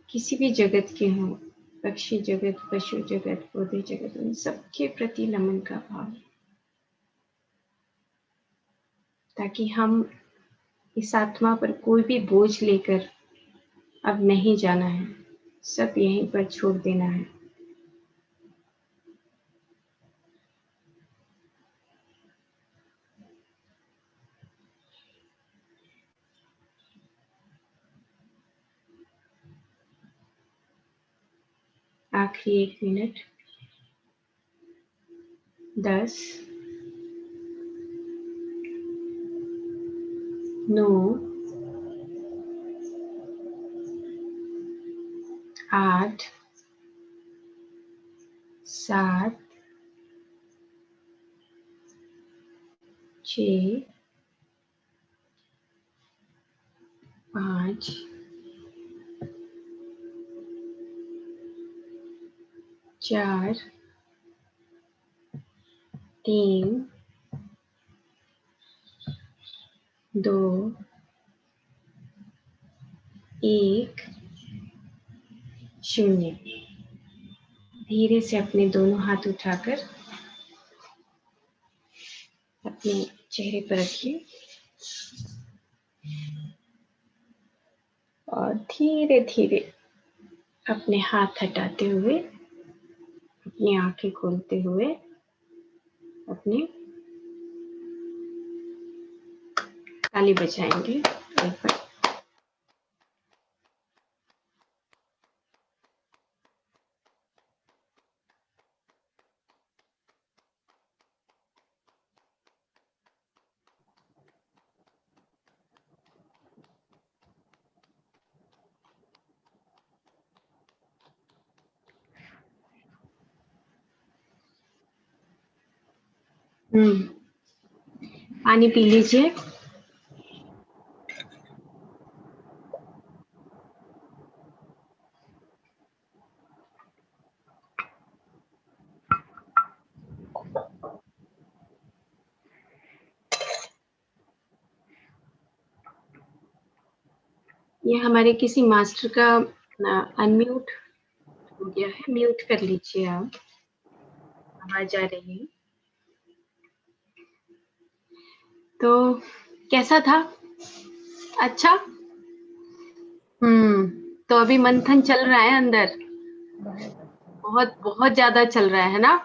किसी भी जगत के हों, पक्षी जगत, पशु जगत, पौधे जगत, उन सबके प्रति नमन का भाव, ताकि हम इस आत्मा पर कोई भी बोझ लेकर अब नहीं जाना है, सब यहीं पर छोड़ देना है। आखिरी 1 मिनट। 10, 9, 8, 7, 6, 5, 4, 3, 2, 1, 0। धीरे से अपने दोनों हाथ उठाकर अपने चेहरे पर रखिए और धीरे धीरे अपने हाथ हटाते हुए, अपनी आंखें खोलते हुए अपने ताली बजाएंगे एक बार। पानी पी लीजिए। ये हमारे किसी मास्टर का अनम्यूट हो गया है, म्यूट कर लीजिए आप, आवाज आ रही है। तो कैसा था? अच्छा। तो अभी मंथन चल रहा है अंदर, बहुत बहुत ज्यादा चल रहा है ना?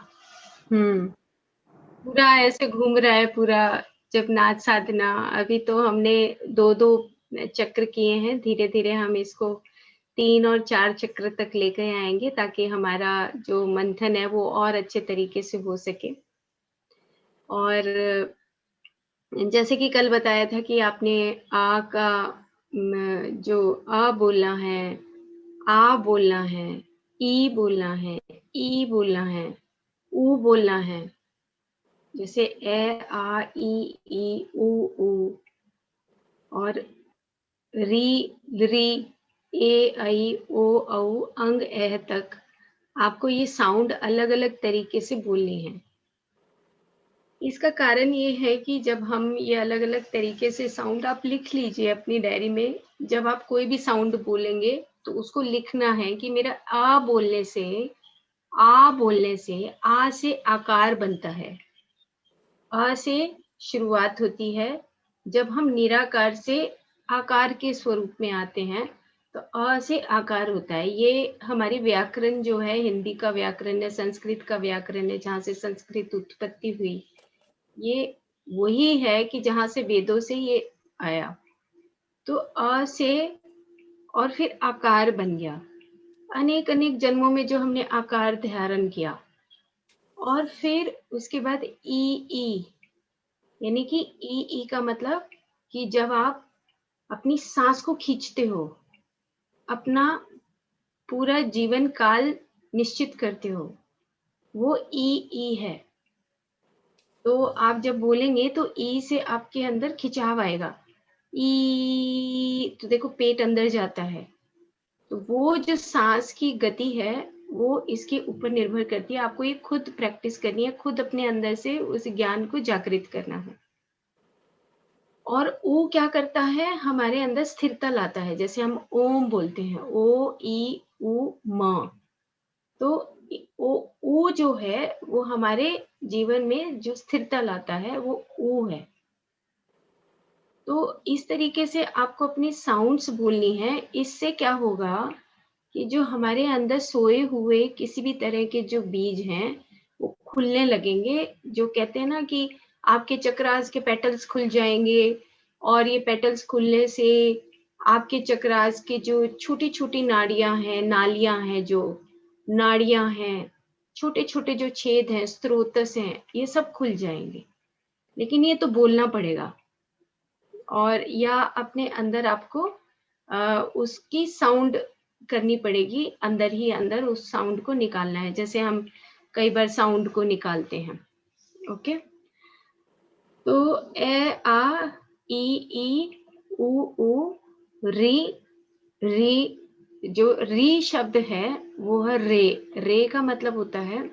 पूरा ऐसे घूम रहा है पूरा। जब नाद साधना, अभी तो हमने 2-2 चक्र किए हैं, धीरे धीरे हम इसको 3 और 4 चक्र तक लेकर आएंगे ताकि हमारा जो मंथन है वो और अच्छे तरीके से हो सके। और जैसे कि कल बताया था कि आपने आ का जो अ बोलना है, आ बोलना है, ई बोलना है, ई बोलना है, ऊ बोलना है, जैसे ए, आ, ई, ऊ, और री, री, ए, ऐ, ओ, औ, अंग, एह तक आपको ये साउंड अलग-अलग तरीके से बोलने हैं। इसका कारण ये है कि जब हम ये अलग-अलग तरीके से साउंड आप लिख लीजिए अपनी डायरी में, जब आप कोई भी साउंड बोलेंगे, तो उसको लिखना है कि मेरा आ बोलने से आ से आकार बनता है। अ से शुरुआत होती है, जब हम निराकार से आकार के स्वरूप में आते हैं, तो अ से आकार होता है। ये हमारी व्याकरण जो है, हिंदी का व्याकरण है, संस्कृत का व्याकरण है, जहाँ से संस्कृत उत्पत्ति हुई, ये वही है कि जहाँ से वेदों से ये आया। तो अ से और फिर आकार बन गया। अनेक-अनेक जन्मों में जो हमने आकार धारण किया और फिर उसके बाद ई, यानी कि ई का मतलब कि जब आप अपनी सांस को खींचते हो, अपना पूरा जीवन काल निश्चित करते हो, वो ई है। तो आप जब बोलेंगे तो ई से आपके अंदर खिंचाव आएगा। ई तो देखो पेट अंदर जाता है। तो वो जो सांस की गति है, वो इसके ऊपर निर्भर करती है। आपको ये खुद प्रैक्टिस करनी है, खुद अपने अंदर से उस ज्ञान को जागृत करना है। और ऊ क्या करता है, हमारे अंदर स्थिरता लाता है। जैसे हम ओम बोलते हैं, ओ, ई, उ, म। तो ओ ऊ जो है, वो हमारे जीवन में जो स्थिरता लाता है, वो ऊ है। तो इस तरीके से आपको अपनी साउंड्स बोलनी है। इससे क्या होगा कि जो हमारे अंदर सोए हुए किसी भी तरह के जो बीज हैं, वो खुलने लगेंगे। जो कहते हैं ना कि आपके चक्रास के पेटल्स खुल जाएँगे और ये पेटल्स खुलने से आपके चक्रास के जो छोटी-छोटी नाड़ियाँ हैं, नालियाँ हैं जो, नाड़ियाँ हैं, छोटे-छोटे जो छेद हैं, स्रोतस हैं, ये सब खुल जाएँगे। लेकिन ये तो बोलना पड़ेगा और या अपने अंदर आपको उसकी साउंड करनी पड़ेगी, अंदर ही अंदर उस साउंड को निकालना है, जैसे हम कई बार साउंड को निकालते हैं। ओके? तो ए, आ, ई, ऊ, री, री, जो री शब्द है, वो है रे। रे का मतलब होता है,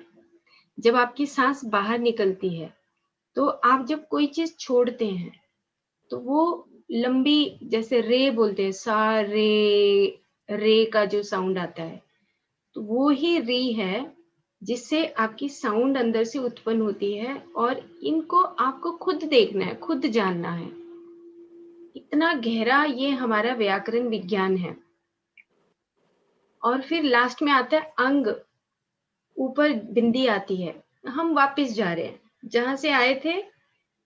जब आपकी साँस बाहर निकलती है, तो आप जब कोई चीज़ छोड़ते हैं, तो वो लंबी, जैसे रे बोलते हैं, सा, रे का जो साउंड आता है, तो वो ही री है, जिससे आपकी साउंड अंदर से उत्पन्न होती है और इनको आपको खुद देखना है, खुद जानना है। इतना गहरा ये हमारा व्याकरण विज्ञान है। और फिर लास्ट में आता है अंग, ऊपर बिंदी आती है। हम वापस जा रहे हैं, जहाँ से आए थे,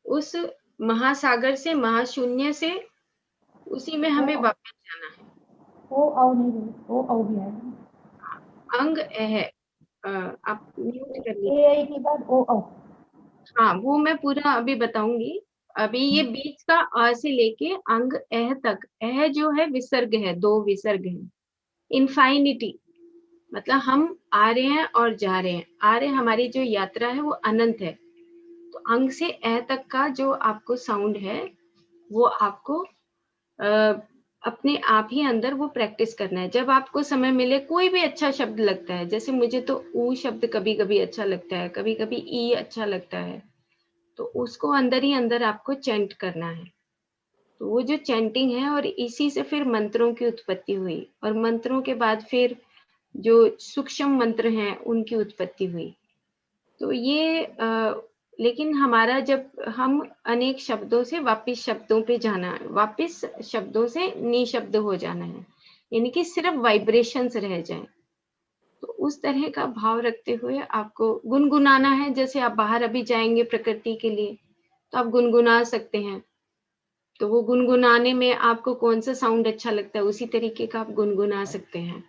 उस महासागर से, महाशून्य से, उसी में हमें वापस जाना है। ओ औ नहीं बोली, ओ औ भी है। अंग है, आप म्यूट कर ए लीजिए। आई के बाद ओ औ। हाँ, वो मैं पूरा अभी बताऊंगी। अभी ये बीच का अ से लेके अंग एह तक, एह जो है विसर्ग है, 2 विसर्ग हैं। इनफाइनिटी मतलब हम आ रहे हैं और जा रहे हैं। आ रहे हैं, हमारी जो यात्रा है वो अनंत है। तो अंग से एह तक का जो आपको साउंड है, वो आपको अपने आप ही अंदर वो प्रैक्टिस करना है। जब आपको समय मिले, कोई भी अच्छा शब्द लगता है, जैसे मुझे तो ऊ शब्द कभी-कभी अच्छा लगता है, कभी-कभी ई अच्छा लगता है, तो उसको अंदर ही अंदर आपको चैंट करना है। तो वो जो चैंटिंग है, और इसी से फिर मंत्रों की उत्पत्ति हुई और मंत्रों के बाद फिर जो सूक्ष्म मंत्र हैं, उनकी उत्पत्ति हुई। तो ये लेकिन हमारा, जब हम अनेक शब्दों से वापिस शब्दों पे जाना है, वापिस शब्दों से निशब्द हो जाना है, यानी कि सिर्फ वाइब्रेशंस रह जाएँ। तो उस तरह का भाव रखते हुए आपको गुनगुनाना है। जैसे आप बाहर अभी जाएँगे प्रकृति के लिए, तो आप गुनगुना सकते हैं। तो वो गुनगुनाने में आपको कौन-सा साउंड अच्छा लगता है, उसी तरीके का आप गुनगुना सकते हैं।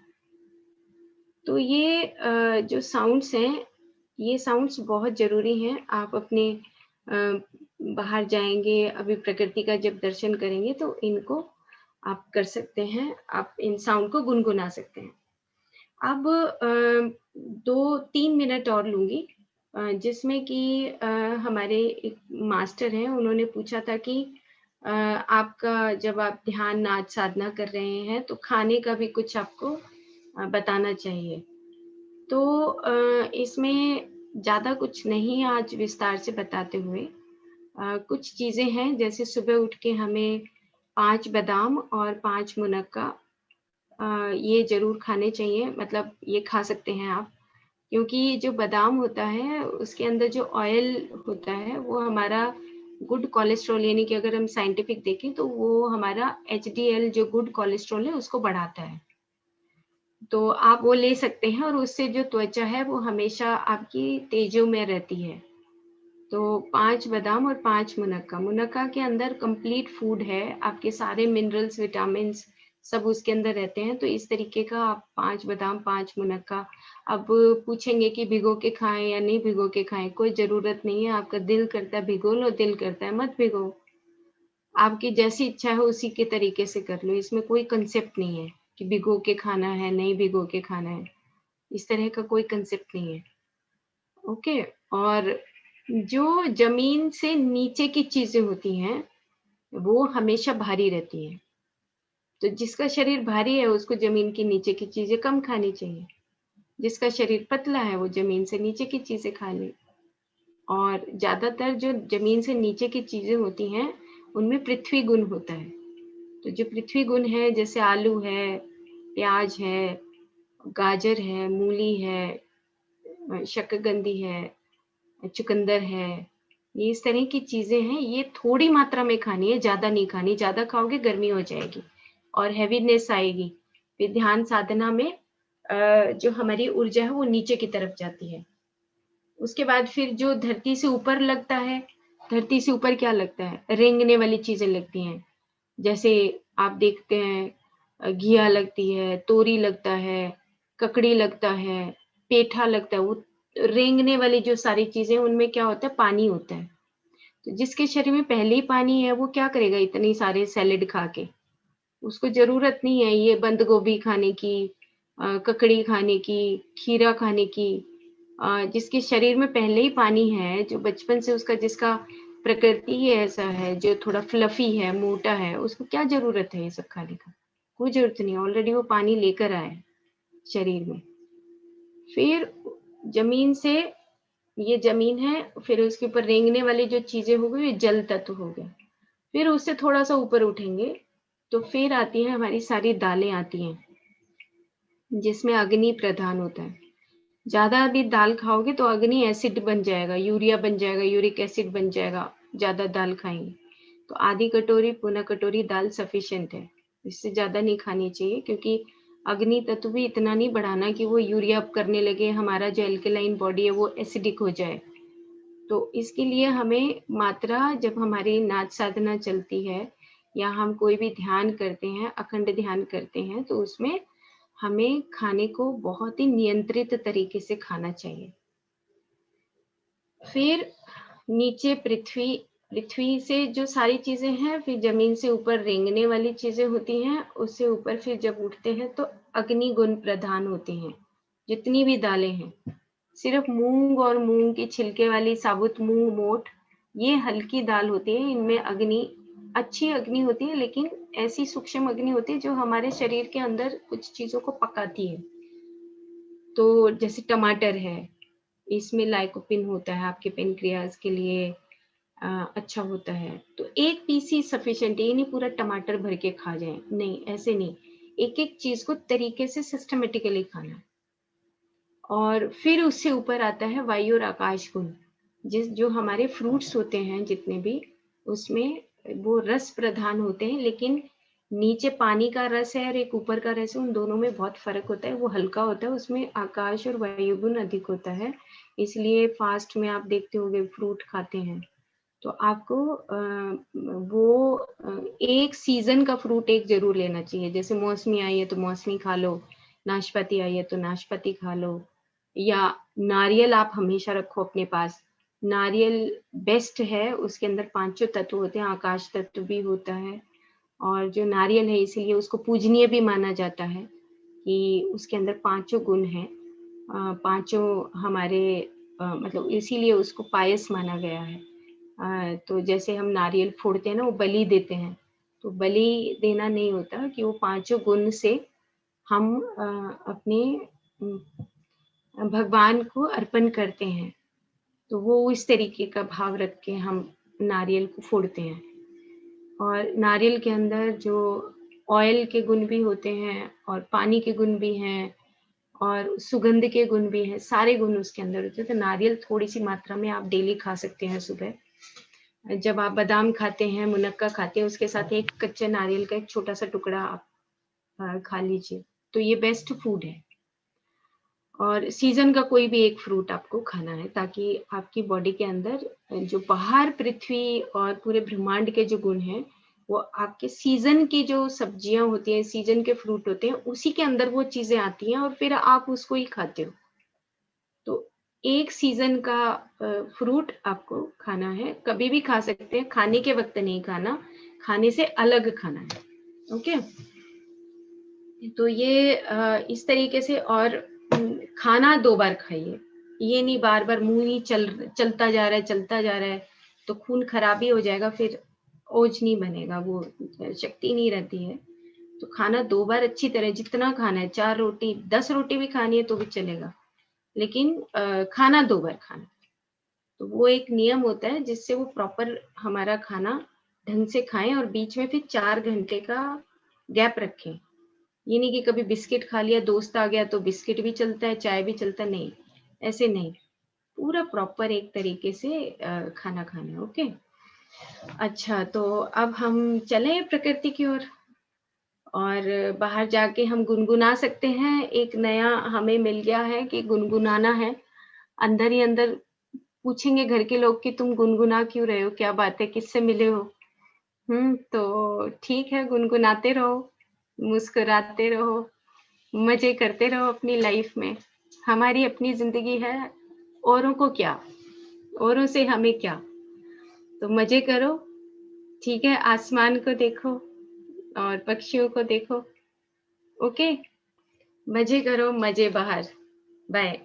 तो ये जो साउंड्स हैं, ये साउंड्स बहुत ज़रूरी हैं। आप अपने बाहर जाएँगे, अभी प्रकृति का जब दर्शन करेंगे, तो इनको आप कर सकते हैं। आप इन साउंड को गुनगुना सकते हैं। अब 2-3 मिनट और लूँगी, जिसमें कि हमारे एक मास्टर हैं, उन्होंने पूछा था कि आपका जब आप ध्यान नाद साधना कर रहे हैं तो खाने का भी कुछ आपको बताना चाहिए। तो इसमें ज़्यादा कुछ नहीं आज विस्तार से बताते हुए कुछ चीज़ें हैं, जैसे सुबह उठ के हमें 5 बादाम और 5 मुनक्का ये ज़रूर खाने चाहिए, मतलब ये खा सकते हैं आप। क्योंकि जो बादाम होता है उसके अंदर जो ऑयल होता है वो हमारा गुड कोलेस्ट्रॉल, यानी कि अगर हम साइंटिफिक देखें तो वो हमारा एचडीएल जो गुड कोलेस्ट्रॉल है उसको बढ़ाता है। तो आप वो ले सकते हैं और उससे जो त्वचा है वो हमेशा आपकी तेजो में रहती है। तो 5 बादाम और 5 मुनक्का। मुनक्का के अंदर कंप्लीट फूड है, आपके सारे मिनरल्स, विटामिन्स सब उसके अंदर रहते हैं। तो इस तरीके का आप 5 बादाम, 5 मुनक्का। अब पूछेंगे कि भिगो के खाएँ या नहीं भिगो के खाएँ, कोई ज़रूरत नहीं है। आपका दिल करता है भिगो लो, दिल करता है मत भिगो। आपकी जैसी इच्छा है उसी के तरीके से कर लो, इसमें कोई कांसेप्ट नहीं है कि भिगो के खाना है, नहीं भिगो के खाना है। इस तरह का कोई कांसेप्ट नहीं है। ओके। और जो ज़मीन से नीचे की चीज़ें होती हैं, वो हमेशा भारी रहती हैं। तो जिसका शरीर भारी है उसको ज़मीन के नीचे की चीज़ें कम खानी चाहिए। जिसका शरीर पतला है वो ज़मीन से नीचे की चीज़ें खा ले। और ज़्यादातर जो ज़मीन से नीचे की चीज़ें होती हैं, उनमें पृथ्वी गुण होता है। तो जो पृथ्वी गुण है, जैसे आलू है, प्याज है, गाजर है, मूली है, शकरकंदी है, चुकंदर है, ये इस तरह की चीज़ें हैं, ये थोड़ी मात्रा में खानी है, ज़्यादा नहीं खानी। ज़्यादा खाओगे गर्मी हो जाएगी और हेवीनेस आएगी। फिर ध्यान साधना में जो हमारी ऊर्जा है वो नीचे की तरफ जाती है। उसके बाद फिर जो धरती से ऊपर लगता है, धरती से ऊपर क्या लगता है? रेंगने वाली चीज़ें लगती हैं। जैसे आप देखते हैं घिया लगती है, तोरी लगता है, ककड़ी लगता है, पेठा लगता है। वो रेंगने वाली जो सारी चीज़ें उनमें क्या होता है? पानी होता है। तो जिसके शरीर में पहले ही पानी है वो क्या करेगा इतनी सारे सैलेड खा के? उसको ज़रूरत नहीं है ये बंद गोभी खाने की, ककड़ी खाने की, खीरा खाने की। जिसके शरीर में पहले ही पानी है, जो बचपन से उसका जिसका प्रकृति ही ऐसा है, जो थोड़ा फ्लफ़ी है, मोटा है, उसको क्या ज़रूरत है ये सब खाने का? कोई ज़रूरत नहीं है, ऑलरेडी वो पानी लेकर आया है शरीर में। फिर ज़मीन से, ये ज़मीन है, फिर उसके ऊपर रेंगने वाली जो चीज़ें हो गई, ये जल तत्व हो गया। फिर उससे थोड़ा-सा ऊपर उठेंगे, तो फिर आती हैं हमारी सारी दालें आती हैं, जिसमें अग्नि प्रधान होता है। ज़्यादा भी दाल खाओगे तो अग्नि एसिड बन जाएगा, यूरिया बन जाएगा, यूरिक एसिड बन जाएगा, ज़्यादा दाल खाएँगे। तो आधी कटोरी, पौना कटोरी दाल सफिशिएंट है। इससे ज़्यादा नहीं खानी चाहिए, क्योंकि अग्नि तत्व भी इतना नहीं बढ़ाना कि वो यूरिया करने लगे, हमारा जो एल्कलाइन बॉडी है वो एसिडिक हो जाए। तो इसके लिए हमें मात्रा, जब हमारी नाद साधना चलती है या हम कोई भी ध्यान करते हैं, अखंड ध्यान करते हैं, तो उसमें हमें खाने को बहुत ही नियंत्रित तरीके से खाना चाहिए। फिर नीचे पृथ्वी, पृथ्वी से जो सारी चीज़ें हैं, फिर ज़मीन से ऊपर रेंगने वाली चीज़ें होती हैं, उससे ऊपर फिर जब उठते हैं तो अग्नि गुण प्रधान होती हैं, जितनी भी दालें हैं। सिर्फ़ मूँग और मूँग की छिलके वाली साबुत मूँग, मोठ, ये हल्की दाल होती है, इनमें अग्नि, अच्छी अग्नि होती है, लेकिन ऐसी सूक्ष्म अग्नि होती है जो हमारे शरीर के अंदर कुछ चीज़ों को पकाती है। तो जैसे टमाटर है, इसमें लाइकोपिन होता है, आपके पेनक्रियाज़ के लिए अच्छा होता है। तो 1 पीस ही सफिशिएंट है, ये नहीं पूरा टमाटर भर के खा जाएँ, नहीं, ऐसे नहीं। एक-एक चीज़ को तरीके से सिस्टमैटिकली खाना है। और फिर उससे ऊपर आता है वायु और आकाश गुण। जो हमारे फ्रूट्स होते हैं जितने भी, उसमें वो रस प्रधान होते हैं, लेकिन नीचे पानी का रस है और एक ऊपर का रस है, उन दोनों में बहुत फ़र्क होता है। वो हल्का होता है, उसमें आकाश और वायु गुण अधिक होता है। इसलिए फ़ास्ट में आप देखते होंगे फ्रूट खाते हैं, तो आपको एक सीज़न का फ्रूट एक ज़रूर लेना चाहिए। जैसे मौसमी आई है तो मौसमी खा लो, नाशपाती आई है तो नाशपाती खा लो, या नारियल आप हमेशा रखो अपने पास। नारियल बेस्ट है, उसके अंदर पाँचों तत्व होते हैं, आकाश तत्व भी होता है, और जो नारियल है इसीलिए उसको पूजनीय भी माना जाता है कि उसके अंदर पाँचों गुण हैं। पाँचों हमारे मतलब इसीलिए उसको पायस माना गया है। तो जैसे हम नारियल फोड़ते हैं ना, वो बलि देते हैं, तो बलि देना नहीं होता कि वो पांचों गुण से हम अपने भगवान को अर्पण करते हैं, तो वो इस तरीके का भाव रख के हम नारियल को फोड़ते हैं। और नारियल के अंदर जो ऑयल के गुण भी होते हैं और पानी के गुण भी हैं और सुगंध के गुण भी हैं, सारे गुण उसके अंदर होते हैं। तो नारियल थोड़ी सी मात्रा में आप डेली खा सकते हैं सुबह। जब आप बादाम खाते हैं, मुनक्का खाते हैं, उसके साथ एक कच्चे नारियल का एक छोटा सा टुकड़ा आप खा लीजिए, तो ये बेस्ट फूड है। और सीजन का कोई भी एक फ्रूट आपको खाना है, ताकि आपकी बॉडी के अंदर जो बाहर पृथ्वी और पूरे ब्रह्मांड के जो गुण हैं, वो आपके सीजन की जो सब्जियां होती हैं, सीजन के फ्रूट होते हैं, उसी के अंदर वो चीजें आती हैं और फिर आप उसको ही खाते हो। तो एक सीजन का फ्रूट आपको खाना है, कभी भी खा सकते हैं, खाने के वक्त नहीं खाना, खाने से अलग खाना है। ओके, तो ये इस तरीके से। और खाना 2 बार खाइए, ये नहीं बार बार मुंह ही चलता जा रहा है, तो खून खराबी हो जाएगा, फिर ओज नहीं बनेगा, वो शक्ति नहीं रहती है। तो खाना 2 बार अच्छी तरह, जितना खाना है, 4 रोटी 10 रोटी भी खानी है तो भी चलेगा, लेकिन खाना 2 बार खाना। तो वो एक नियम होता है जिससे वो प्रॉपर हमारा खाना ढंग से खाएं, और बीच में फिर 4 घंटे का गैप रखें। ये नहीं कि कभी बिस्किट खा लिया, दोस्त आ गया तो बिस्किट भी चलता है, चाय भी चलता है, नहीं, ऐसे नहीं, पूरा प्रॉपर एक तरीके से खाना खाना है। ओके, अच्छा, तो अब हम चलें प्रकृति की ओर, और बाहर जाके हम गुनगुना सकते हैं। एक नया हमें मिल गया है कि गुनगुनाना है, अंदर ही अंदर पूछेंगे घर के लोग कि तुम गुनगुना क्यों रहे हो, क्या बात है, किससे मिले हो। तो ठीक है, गुनगुनाते रहो, मुस्कुराते रहो, मजे करते रहो अपनी लाइफ में। हमारी अपनी जिंदगी है, औरों को क्या, औरों से हमें क्या। तो मजे करो, ठीक है, आसमान को देखो और पक्षियों को देखो। ओके, मजे करो, मजे बाहर। बाय।